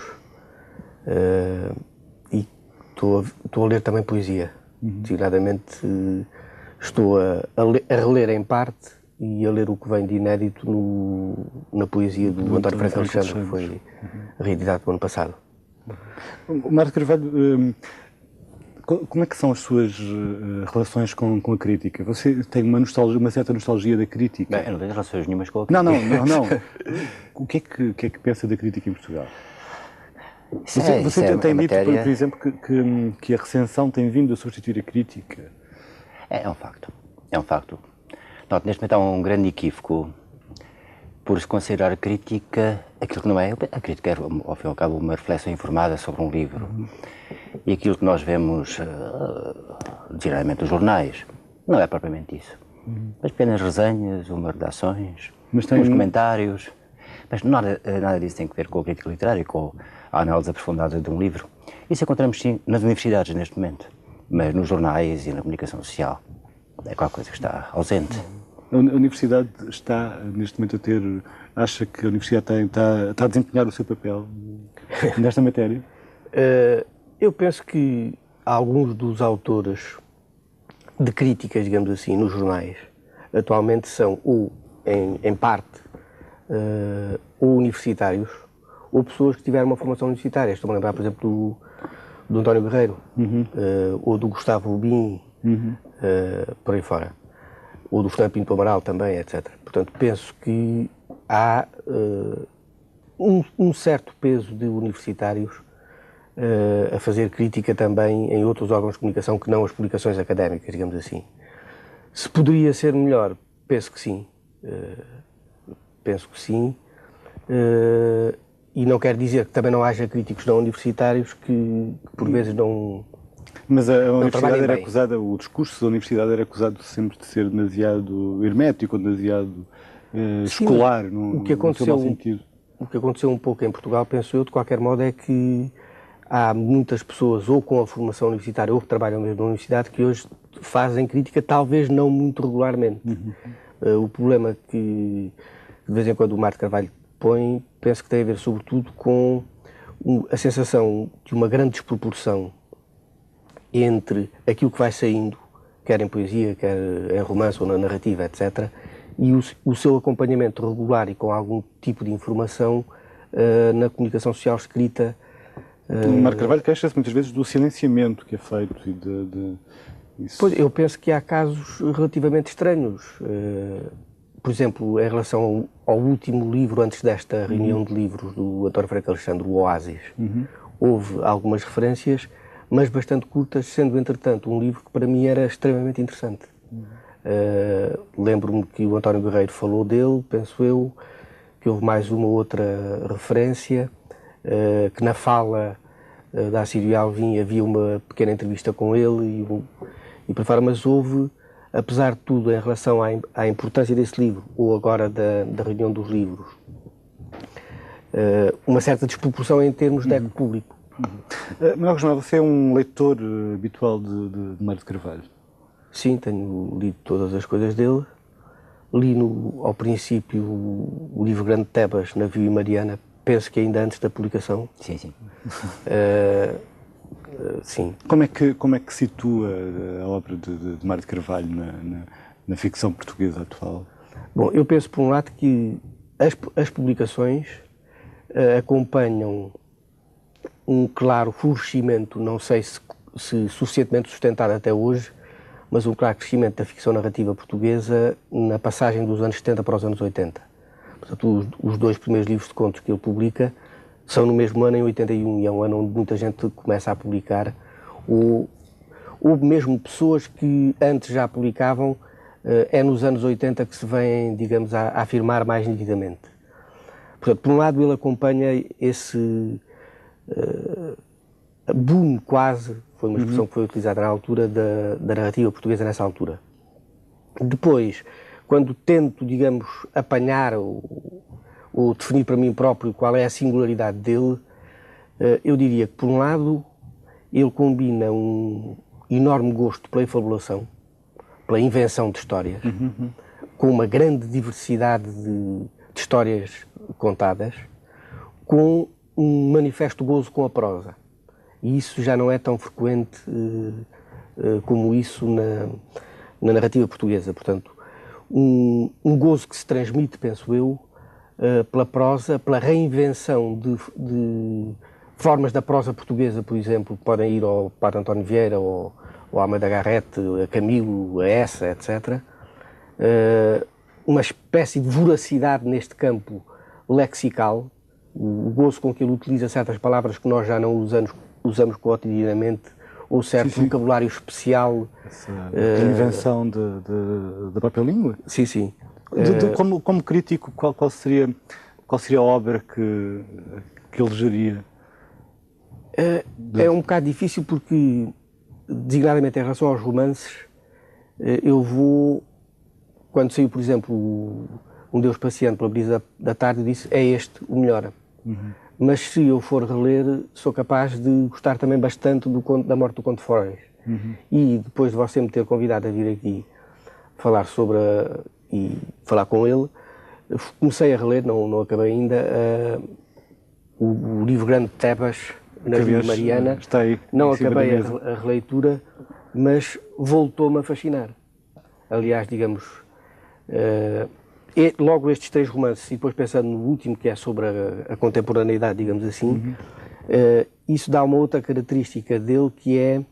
Speaker 12: E estou a ler também poesia. Designadamente estou a reler em parte e a ler o que vem de inédito na poesia do António Franco Alexandre, que foi reeditado no ano passado.
Speaker 2: Marco Carvalho, como é que são as suas relações com a crítica? Você tem uma certa nostalgia da crítica?
Speaker 3: Bem, eu não tenho relações nenhumas com a crítica.
Speaker 2: Não. O que é que pensa da crítica em Portugal? Você tem dito, por exemplo, que a recensão tem vindo a substituir a crítica.
Speaker 3: É um facto. Note, neste momento há um grande equívoco por se considerar a crítica aquilo que não é. A crítica é, ao fim e ao cabo, uma reflexão informada sobre um livro. E aquilo que nós vemos diariamente nos jornais não é propriamente isso. Mas apenas resenhas, uma redações, uns comentários. Mas nada disso tem que ver com a crítica literária, com a análise aprofundada de um livro. Isso encontramos sim nas universidades neste momento, mas nos jornais e na comunicação social. É qualquer coisa que está ausente.
Speaker 2: A universidade está, neste momento, acha que a universidade está a desempenhar o seu papel nesta matéria?
Speaker 12: Eu penso que alguns dos autores de críticas, digamos assim, nos jornais, atualmente são, ou em parte, ou universitários, ou pessoas que tiveram uma formação universitária. Estou-me a lembrar, por exemplo, do António Guerreiro, ou do Gustavo Lubin, por aí fora. Ou do Fernando Pinto Amaral também, etc. Portanto, penso que há um certo peso de universitários a fazer crítica também em outros órgãos de comunicação que não as publicações académicas, digamos assim. Se poderia ser melhor, penso que sim. E não quer dizer que também não haja críticos não universitários que por vezes não...
Speaker 2: Mas a universidade era acusada, o discurso da universidade era acusado sempre de ser demasiado hermético, demasiado escolar, no seu sentido. O
Speaker 12: que aconteceu um pouco em Portugal, penso eu, de qualquer modo, é que há muitas pessoas, ou com a formação universitária, ou que trabalham mesmo na universidade, que hoje fazem crítica, talvez não muito regularmente. O problema que, de vez em quando, o Marco Carvalho põe, penso que tem a ver, sobretudo, com a sensação de uma grande desproporção entre aquilo que vai saindo, quer em poesia, quer em romance ou na narrativa, etc., e o seu acompanhamento regular e com algum tipo de informação na comunicação social escrita.
Speaker 2: Marco Carvalho queixa-se muitas vezes do silenciamento que é feito e isso.
Speaker 12: Pois, eu penso que há casos relativamente estranhos. Por exemplo, em relação ao último livro, antes desta reunião de livros do António Franco Alexandre, o Oásis, houve algumas referências, mas bastante curtas, sendo, entretanto, um livro que para mim era extremamente interessante. Lembro-me que o António Guerreiro falou dele, penso eu, que houve mais uma outra referência, que na fala da Assírio Alvim havia uma pequena entrevista com ele e para fora, mas houve, apesar de tudo, em relação à importância desse livro, ou agora da reunião dos livros, uma certa desproporção em termos de eco público.
Speaker 2: Manuel Guzmão, você é um leitor habitual de Mário de Carvalho?
Speaker 12: Sim, tenho lido todas as coisas dele. Li ao princípio o livro Grande Tebas, Navio e Mariana, penso que ainda antes da publicação.
Speaker 3: Sim.
Speaker 12: Sim.
Speaker 2: Como é que situa a obra de Mário de Carvalho na ficção portuguesa atual?
Speaker 12: Bom, eu penso, por um lado, que as publicações acompanham um claro florescimento, não sei se suficientemente sustentado até hoje, mas um claro crescimento da ficção narrativa portuguesa na passagem dos anos 70 para os anos 80. Portanto, os dois primeiros livros de contos que ele publica são no mesmo ano, em 81, e é um ano onde muita gente começa a publicar. Houve mesmo pessoas que antes já publicavam, é nos anos 80 que se vêm, digamos, a afirmar mais nitidamente. Portanto, por um lado, ele acompanha esse boom quase, foi uma expressão que foi utilizada na altura da narrativa portuguesa nessa altura. Depois, quando tento, digamos, apanhar ou definir para mim próprio qual é a singularidade dele, eu diria que, por um lado, ele combina um enorme gosto pela efabulação, pela invenção de histórias, com uma grande diversidade de histórias contadas, com um manifesto gozo com a prosa. E isso já não é tão frequente como isso na narrativa portuguesa. Portanto, um gozo que se transmite, penso eu, pela prosa, pela reinvenção de formas da prosa portuguesa, por exemplo, que podem ir ao Padre António Vieira, ao Almeida Garrett, a Camilo, a Essa, etc. Uma espécie de voracidade neste campo lexical, o gozo com que ele utiliza certas palavras que nós já não usamos cotidianamente, ou certo vocabulário especial.
Speaker 2: A invenção da própria língua?
Speaker 12: Sim, sim.
Speaker 2: Como crítico, qual seria a obra que ele geria?
Speaker 12: É um bocado difícil porque, designadamente em relação aos romances, eu vou, quando saiu, por exemplo, Um Deus Passeando pela Brisa da Tarde, disse, é este o melhor. Mas se eu for reler, sou capaz de gostar também bastante da Morte do Conde Foz. E depois de você me ter convidado a vir aqui falar e falar com ele, comecei a reler, não acabei ainda, o livro grande de Tebas, na Vila Mariana.
Speaker 2: Está aí,
Speaker 12: não acabei a releitura, mas voltou-me a fascinar. Aliás, digamos, logo estes 3 romances, e depois pensando no último, que é sobre a contemporaneidade, digamos assim, isso dá uma outra característica dele, que é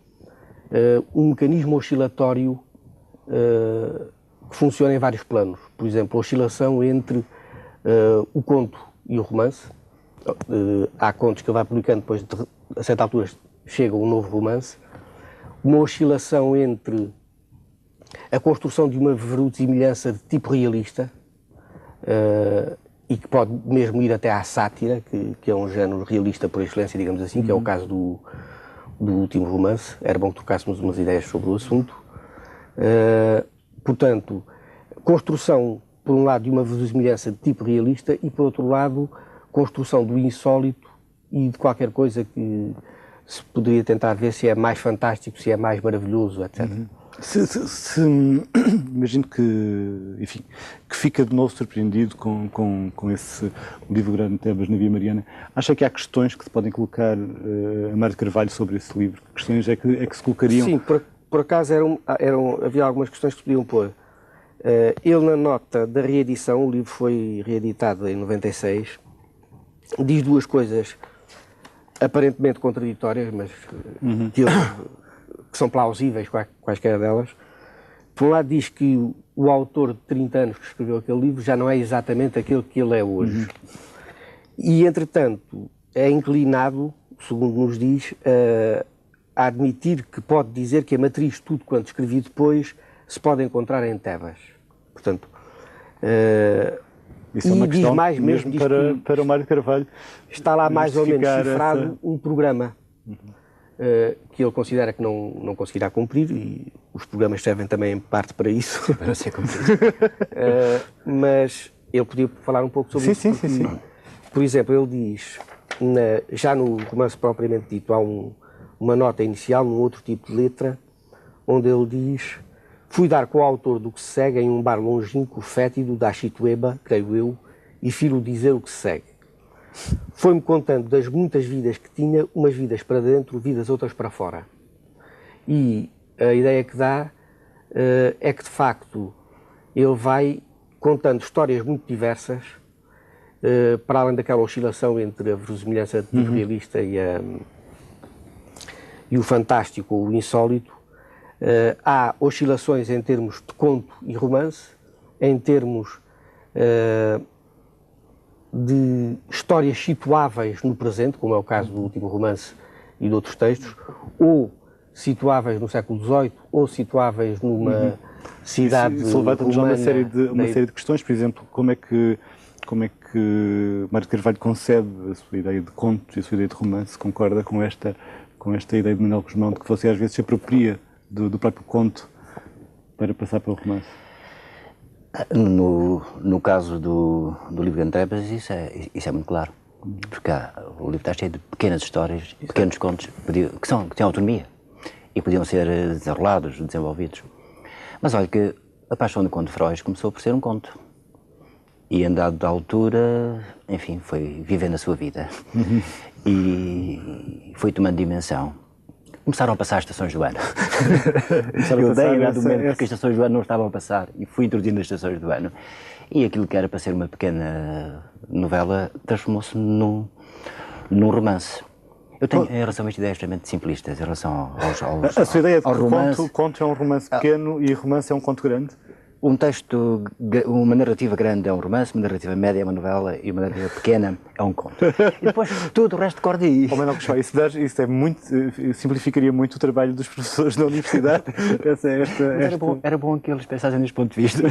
Speaker 12: um mecanismo oscilatório que funciona em vários planos. Por exemplo, a oscilação entre o conto e o romance. Há contos que ele vai publicando, depois a certa altura chega um novo romance. Uma oscilação entre a construção de uma verosimilhança de tipo realista, e que pode mesmo ir até à sátira, que é um género realista por excelência, digamos assim, que é o caso do último romance. Era bom que trocássemos umas ideias sobre o assunto. Portanto, construção, por um lado, de uma verosimilhança de tipo realista e, por outro lado, construção do insólito e de qualquer coisa que se poderia tentar ver se é mais fantástico, se é mais maravilhoso, etc.
Speaker 2: Imagino que fica de novo surpreendido com esse livro grande de Tebas na Via Mariana. Acha que há questões que se podem colocar a Mário de Carvalho sobre esse livro? Que questões é que se colocariam?
Speaker 12: Sim, por acaso havia algumas questões que se podiam pôr. Ele, na nota da reedição, o livro foi reeditado em 96, diz 2 coisas aparentemente contraditórias, mas que são plausíveis, quaisquer delas. Por um lado, diz que o autor de 30 anos que escreveu aquele livro já não é exatamente aquele que ele é hoje. E, entretanto, é inclinado, segundo nos diz, a admitir que pode dizer que a matriz de tudo quanto escrevi depois se pode encontrar em Tebas. Portanto,
Speaker 2: isso é uma questão
Speaker 12: mais
Speaker 2: mesmo para o Mário de Carvalho.
Speaker 12: Está lá mais ou menos cifrado um programa que ele considera que não conseguirá cumprir, e os programas servem também em parte para isso.
Speaker 3: Para ser cumprido.
Speaker 12: Mas ele podia falar um pouco sobre isso.
Speaker 2: Sim.
Speaker 12: Por exemplo, ele diz, já no romance propriamente dito, há uma nota inicial, num outro tipo de letra, onde ele diz: fui dar com o autor do que se segue em um bar longínquo, fétido, da Chitueba, creio eu, e filo dizer o que se segue. Foi-me contando das muitas vidas que tinha, umas vidas para dentro, vidas outras para fora. E a ideia que dá é que, de facto, ele vai contando histórias muito diversas, para além daquela oscilação entre a verosimilhança de tipo realista e o fantástico ou o insólito. Há oscilações em termos de conto e romance, em termos de histórias situáveis no presente, como é o caso do último romance e de outros textos, ou situáveis no século XVIII, ou situáveis numa cidade
Speaker 2: Isso levanta-nos a uma série de questões. Por exemplo, como é que Mário de Carvalho concebe a sua ideia de conto e a sua ideia de romance? Concorda com esta ideia de Manuel Guzmão, de que você às vezes se apropria do próprio conto para passar para o romance?
Speaker 3: No caso do livro de Tebas, isso é muito claro. Porque o livro está cheio de pequenas histórias, pequenos contos que têm autonomia e podiam ser desenrolados, desenvolvidos. Mas olha que A Paixão do Conde Foz começou por ser um conto. E, em dada altura, enfim, foi vivendo a sua vida. E foi tomando dimensão. Começaram a passar as estações do ano. Eu dei a dado momento porque as estações do ano não estavam a passar e fui introduzindo as estações do ano. E aquilo que era para ser uma pequena novela transformou-se num romance. Eu tenho, em relação a estas ideias extremamente simplistas, em relação aos
Speaker 2: A sua ideia de que
Speaker 3: romance,
Speaker 2: conto é um romance pequeno e romance é um conto grande?
Speaker 3: Um texto, uma narrativa grande é um romance, uma narrativa média é uma novela e uma narrativa pequena é um conto. E depois tudo o resto corda aí.
Speaker 2: Oh, Manuel Cristóvão, isso é muito, simplificaria muito o trabalho dos professores da universidade.
Speaker 3: Era bom que eles pensassem neste ponto de vista.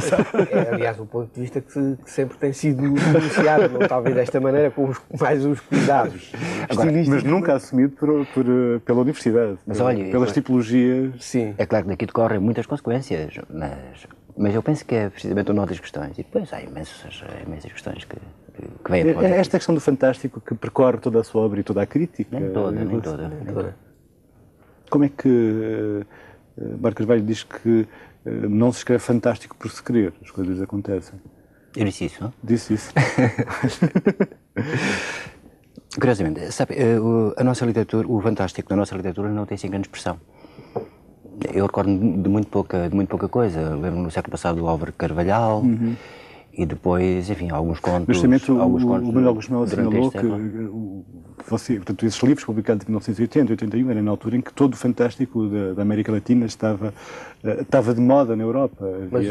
Speaker 12: É, aliás, um ponto de vista que sempre tem sido denunciado, talvez desta maneira, com mais uns cuidados.
Speaker 2: Agora, mas nunca assumido pela universidade,
Speaker 3: mas olha,
Speaker 2: pelas tipologias.
Speaker 3: Sim. É claro que daqui decorrem muitas consequências, mas eu penso que é precisamente uma das questões. E depois há imensas questões que vêm a pôr.
Speaker 2: Esta questão do fantástico que percorre toda a sua obra e toda a crítica.
Speaker 3: Nem toda.
Speaker 2: Como é que Barros Carvalho diz que não se escreve fantástico por se querer? As coisas acontecem.
Speaker 3: Eu disse isso, não?
Speaker 2: Disse isso.
Speaker 3: Curiosamente, sabe, a nossa literatura, o fantástico da nossa literatura não tem assim grande expressão. Eu recordo de muito pouca coisa. Lembro-me no século passado do Álvaro Carvalhal e depois, enfim, alguns contos.
Speaker 2: Mas também o Manuel Gusmão assinalou que portanto, esses livros publicados em 1980 e 81 eram na altura em que todo o fantástico da América Latina estava de moda na Europa.
Speaker 12: Mas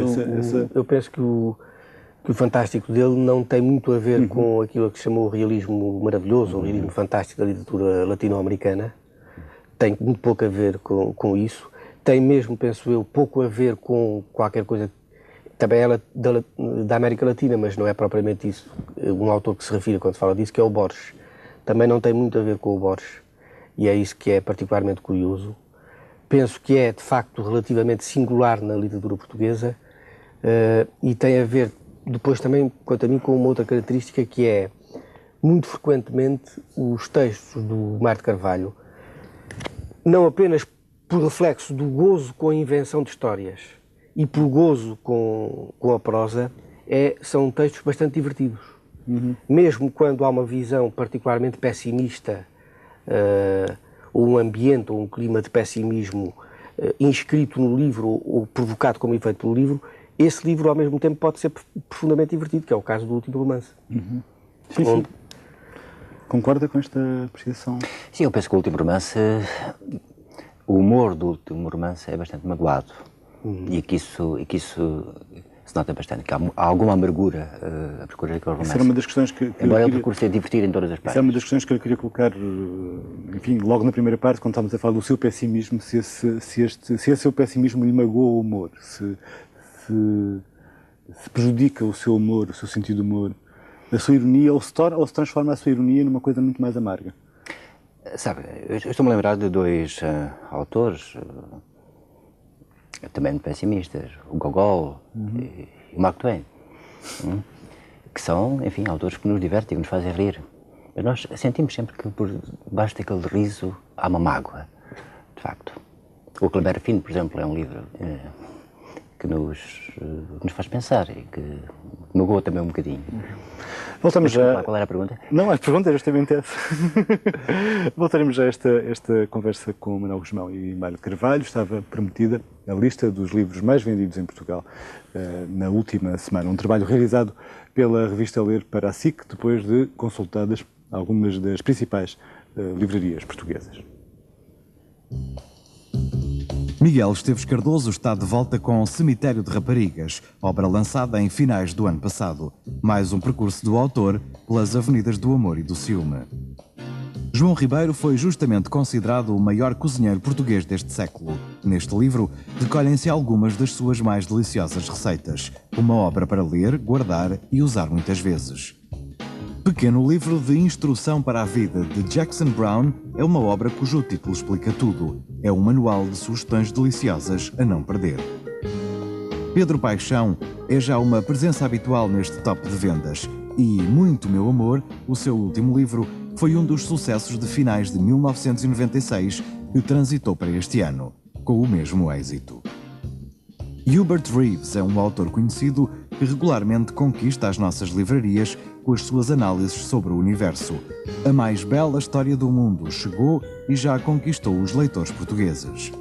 Speaker 12: eu penso que o fantástico dele não tem muito a ver com aquilo que se chamou o realismo maravilhoso, o realismo fantástico da literatura latino-americana. Tem muito pouco a ver com isso. Tem mesmo, penso eu, pouco a ver com qualquer coisa, também ela da América Latina, mas não é propriamente isso. Um autor que se refere quando fala disso, que é o Borges. Também não tem muito a ver com o Borges, e é isso que é particularmente curioso. Penso que é, de facto, relativamente singular na literatura portuguesa, e tem a ver, depois também, quanto a mim, com uma outra característica, que é, muito frequentemente, os textos do Mário de Carvalho, não apenas por reflexo do gozo com a invenção de histórias e por gozo com a prosa, são textos bastante divertidos. Mesmo quando há uma visão particularmente pessimista, ou um ambiente ou um clima de pessimismo inscrito no livro ou provocado como efeito pelo livro, esse livro ao mesmo tempo pode ser profundamente divertido, que é o caso do último romance.
Speaker 2: Sim. Concorda com esta apreciação?
Speaker 3: Sim, eu penso que o último romance, o humor do último romance é bastante magoado e que isso se nota bastante, que há alguma amargura a percorrer aquele romance.
Speaker 2: Isso era uma das questões que
Speaker 3: embora ele procure ser divertido em todas as partes.
Speaker 2: Isso é uma das questões que eu queria colocar, enfim, logo na primeira parte, quando estávamos a falar do seu pessimismo, se esse seu pessimismo lhe magoou o humor, se esprejudica o seu humor, o seu sentido de humor, a sua ironia, ou se transforma a sua ironia numa coisa muito mais amarga.
Speaker 3: Sabe, eu estou-me a lembrar de dois autores, também pessimistas, o Gogol e o Mark Twain, que são, enfim, autores que nos divertem e que nos fazem rir. Mas nós sentimos sempre que por baixo daquele riso há uma mágoa, de facto. O Kleber Fino, por exemplo, é um livro que nos faz pensar e que magoa também um bocadinho.
Speaker 2: Voltamos já.
Speaker 3: Qual era a pergunta?
Speaker 2: Não, a pergunta é justamente essa. Voltaremos já a esta conversa com o Manuel Gusmão e Mário de Carvalho. Estava prometida a lista dos livros mais vendidos em Portugal na última semana. Um trabalho realizado pela revista Ler para a SIC, depois de consultadas algumas das principais livrarias portuguesas.
Speaker 4: Miguel Esteves Cardoso está de volta com o Cemitério de Raparigas, obra lançada em finais do ano passado. Mais um percurso do autor pelas avenidas do amor e do ciúme. João Ribeiro foi justamente considerado o maior cozinheiro português deste século. Neste livro, recolhem-se algumas das suas mais deliciosas receitas. Uma obra para ler, guardar e usar muitas vezes. Pequeno livro de instrução para a vida de Jackson Brown é uma obra cujo título explica tudo. É um manual de sugestões deliciosas a não perder. Pedro Paixão é já uma presença habitual neste top de vendas e Muito Meu Amor, o seu último livro, foi um dos sucessos de finais de 1996 que transitou para este ano, com o mesmo êxito. Hubert Reeves é um autor conhecido que regularmente conquista as nossas livrarias com as suas análises sobre o universo. A mais bela história do mundo chegou e já conquistou os leitores portugueses.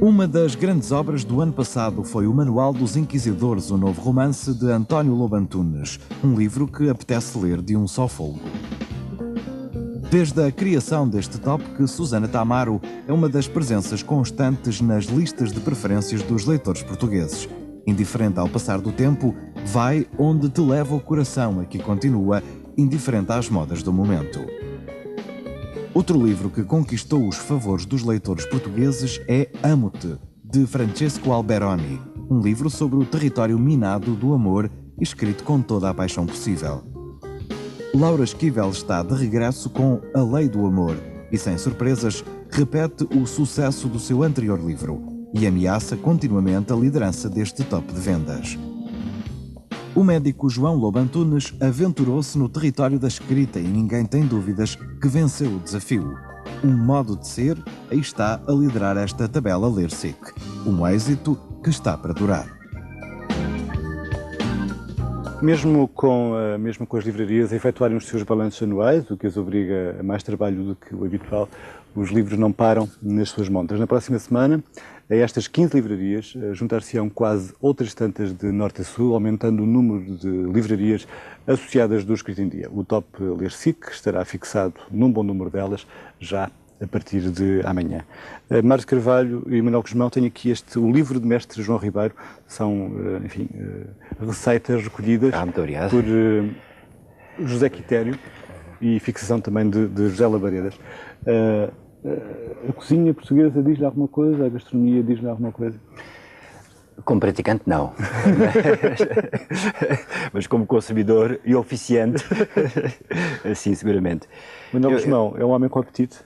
Speaker 4: Uma das grandes obras do ano passado foi o Manual dos Inquisidores, o novo romance de António Lobo Antunes, um livro que apetece ler de um só fôlego. Desde a criação deste top, que Susana Tamaro é uma das presenças constantes nas listas de preferências dos leitores portugueses. Indiferente ao passar do tempo, vai onde te leva o coração, aqui continua, indiferente às modas do momento. Outro livro que conquistou os favores dos leitores portugueses é Amo-te, de Francesco Alberoni, um livro sobre o território minado do amor, escrito com toda a paixão possível. Laura Esquivel está de regresso com A Lei do Amor e, sem surpresas, repete o sucesso do seu anterior livro e ameaça continuamente a liderança deste top de vendas. O médico João Lobo Antunes aventurou-se no território da escrita e ninguém tem dúvidas que venceu o desafio. Um modo de ser, aí está a liderar esta tabela Ler-SIC. Um êxito que está para durar.
Speaker 2: Mesmo com as livrarias a efetuarem os seus balanços anuais, o que as obriga a mais trabalho do que o habitual, os livros não param nas suas montas. Na próxima semana, a estas 15 livrarias juntar-se-ão quase outras tantas de norte a sul, aumentando o número de livrarias associadas do Escrito em Dia. O top Ler-SIC estará fixado num bom número delas já a partir de amanhã. Mário Carvalho e Manuel Guzmão têm aqui o livro de mestre João Ribeiro, são, enfim, receitas recolhidas por José Quitério e fixação também de José Labaredas. A cozinha portuguesa diz-lhe alguma coisa? A gastronomia diz-lhe alguma coisa?
Speaker 3: Como praticante, não. Mas como consumidor e oficiante, sim, seguramente.
Speaker 2: Manuel Guzmão é um homem com apetite?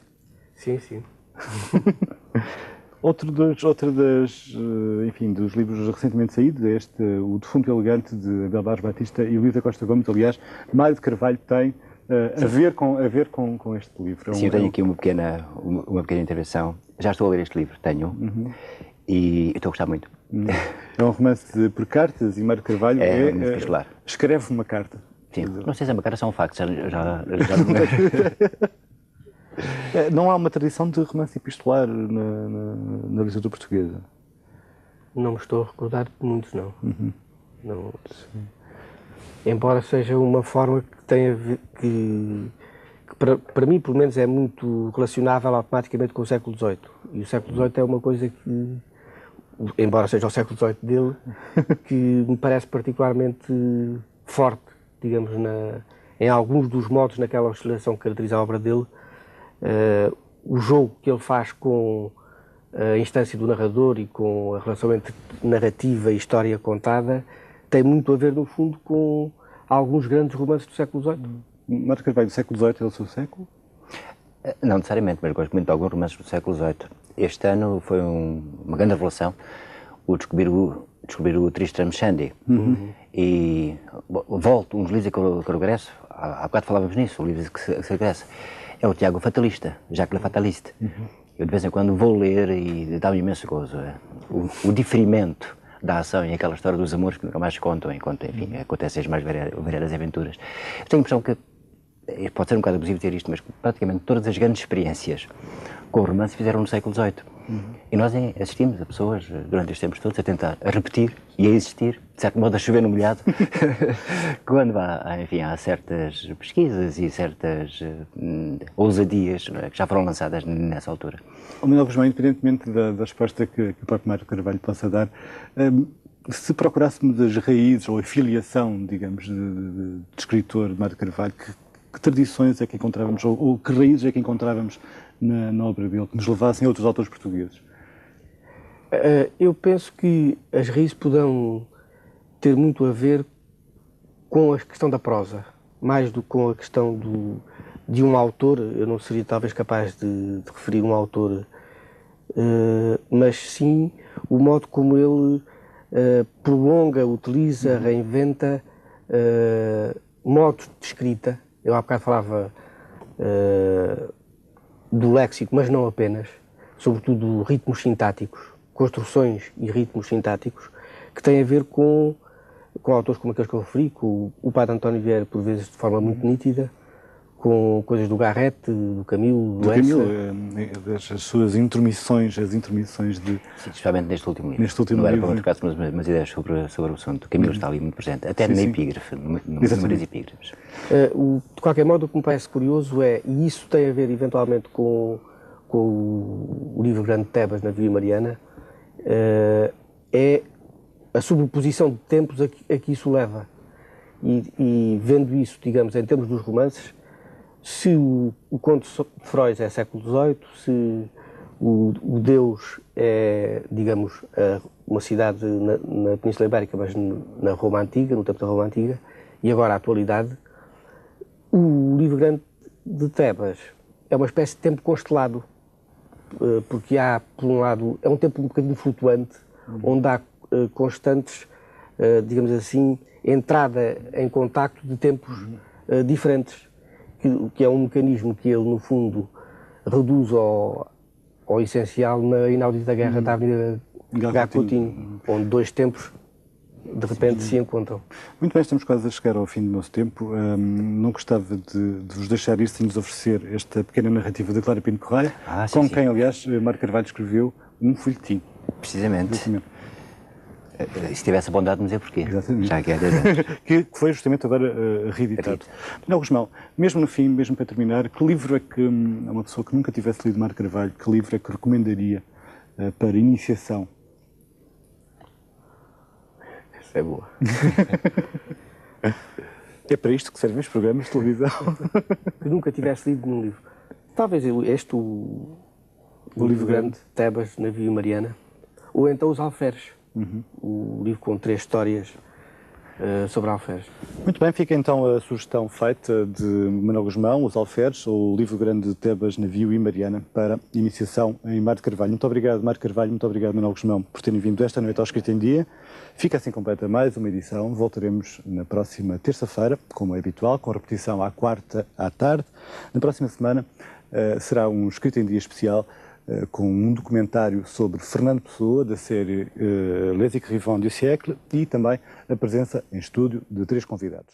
Speaker 12: Sim, sim.
Speaker 2: Outro dos livros recentemente saídos é o Defunto Elegante, de Abel Barros Batista e Luísa Costa Gomes. Aliás, Mário de Carvalho tem a ver com este livro.
Speaker 3: Sim, eu tenho aqui uma pequena intervenção. Já estou a ler este livro, tenho, e estou a gostar muito.
Speaker 2: É um romance por cartas e Mário de Carvalho escreve uma carta.
Speaker 3: Sim, não sei se é uma carta, são um facto.
Speaker 2: Não há uma tradição de romance epistolar na literatura portuguesa?
Speaker 12: Não me estou a recordar de muitos, não. Não. Embora seja uma forma que tem a ver, que para mim, pelo menos, é muito relacionável automaticamente com o século XVIII. E o século XVIII é uma coisa que, embora seja o século XVIII dele, que me parece particularmente forte, digamos, em alguns dos modos naquela oscilação que caracteriza a obra dele. O jogo que ele faz com a instância do narrador e com a relação entre narrativa e história contada tem muito a ver, no fundo, com alguns grandes romances do século XVIII.
Speaker 2: Mário Carvalho, do século XVIII é o seu século?
Speaker 3: Não necessariamente, mas gosto muito de alguns romances do século XVIII. Este ano foi uma grande revelação descobrir o Tristram Shandy. E volto, uns livros que eu regresso, há bocado falávamos nisso, o livro que se regressa. É o Tiago Fatalista, Jacques Le Fataliste. Eu de vez em quando vou ler e dá-me imenso gozo. O diferimento da ação e aquela história dos amores que nunca mais se contam, enquanto, enfim, acontecem as mais variadas aventuras. Eu tenho a impressão que, pode ser um bocado abusivo dizer isto, mas praticamente todas as grandes experiências com o romance fizeram no século XVIII. E nós assistimos a pessoas, durante estes tempos todos, a tentar repetir e a existir, de certo modo a chover no molhado, quando há certas pesquisas e certas ousadias, não é, que já foram lançadas nessa altura.
Speaker 2: O Manuel Guzmão, independentemente da resposta que o próprio Mário Carvalho possa dar, se procurássemos as raízes ou a filiação, digamos, de escritor de Mário Carvalho, que tradições é que encontrávamos, ou que raízes é que encontrávamos na obra dele, que nos levassem a outros autores portugueses?
Speaker 12: Eu penso que as raízes poderão ter muito a ver com a questão da prosa, mais do que com a questão de um autor. Eu não seria talvez capaz de referir um autor, mas sim o modo como ele prolonga, utiliza, reinventa modos de escrita. Eu há bocado falava do léxico, mas não apenas, sobretudo ritmos sintáticos, construções e ritmos sintáticos, que tem a ver com autores como aqueles que eu referi, com o Padre António Vieira, por vezes de forma muito nítida, com coisas do Garrett, do Camilo, do Essa.
Speaker 2: As suas intermissões, as intermissões de...
Speaker 3: Especialmente neste último livro.
Speaker 2: Neste último
Speaker 3: não era
Speaker 2: livro.
Speaker 3: para trocar umas ideias sobre o assunto. O Camilo está ali muito presente, até na epígrafe, números epígrafes.
Speaker 12: De qualquer modo, o que me parece curioso e isso tem a ver eventualmente com o livro Grande de Tebas, Navio e Mariana, é a sobreposição de tempos a que isso leva. E vendo isso, digamos, em termos dos romances, se o conto de Freud é século XVIII, se o Deus é, digamos, uma cidade na Península Ibérica, mas na Roma Antiga, no tempo da Roma Antiga, e agora a atualidade, o livro Grande de Tebas é uma espécie de tempo constelado, porque há, por um lado, é um tempo um bocadinho flutuante, onde há constantes, digamos assim, entrada em contacto de tempos diferentes, que é um mecanismo que ele, no fundo, reduz ao essencial na inaudita guerra da Avenida Gá-Coutinho, onde dois tempos, de repente, se encontram.
Speaker 2: Muito bem, estamos quase a chegar ao fim do nosso tempo. Não gostava de vos deixar ir sem nos oferecer esta pequena narrativa de Clara Pinto Correia, com quem, aliás, Mário Carvalho escreveu um folhetim.
Speaker 3: Precisamente. Se tivesse a bondade de me dizer porquê.
Speaker 2: Exatamente.
Speaker 3: Já que é 10 anos.
Speaker 2: Que foi justamente agora reeditado. Manuel Guzmão, mesmo no fim, mesmo para terminar, que livro é que, uma pessoa que nunca tivesse lido Mário Carvalho, que livro é que recomendaria para iniciação?
Speaker 12: Essa é boa.
Speaker 2: É para isto que servem os programas de televisão.
Speaker 12: Que nunca tivesse lido nenhum livro. Talvez o livro grande, Tebas, Navio e Mariana, ou então Os Alferes. O livro com 3 histórias sobre alferes.
Speaker 2: Muito bem, fica então a sugestão feita de Manuel Guzmão, Os Alferes, ou o livro grande de Tebas, Navio e Mariana, para iniciação em Mário Carvalho. Muito obrigado, Mário Carvalho, muito obrigado, Manuel Guzmão, por terem vindo esta noite ao Escrito em Dia. Fica assim completa mais uma edição. Voltaremos na próxima terça-feira, como é habitual, com repetição à quarta à tarde. Na próxima semana será um Escrito em Dia especial, com um documentário sobre Fernando Pessoa, da série Les Écrivains du siècle, e também a presença em estúdio de 3 convidados.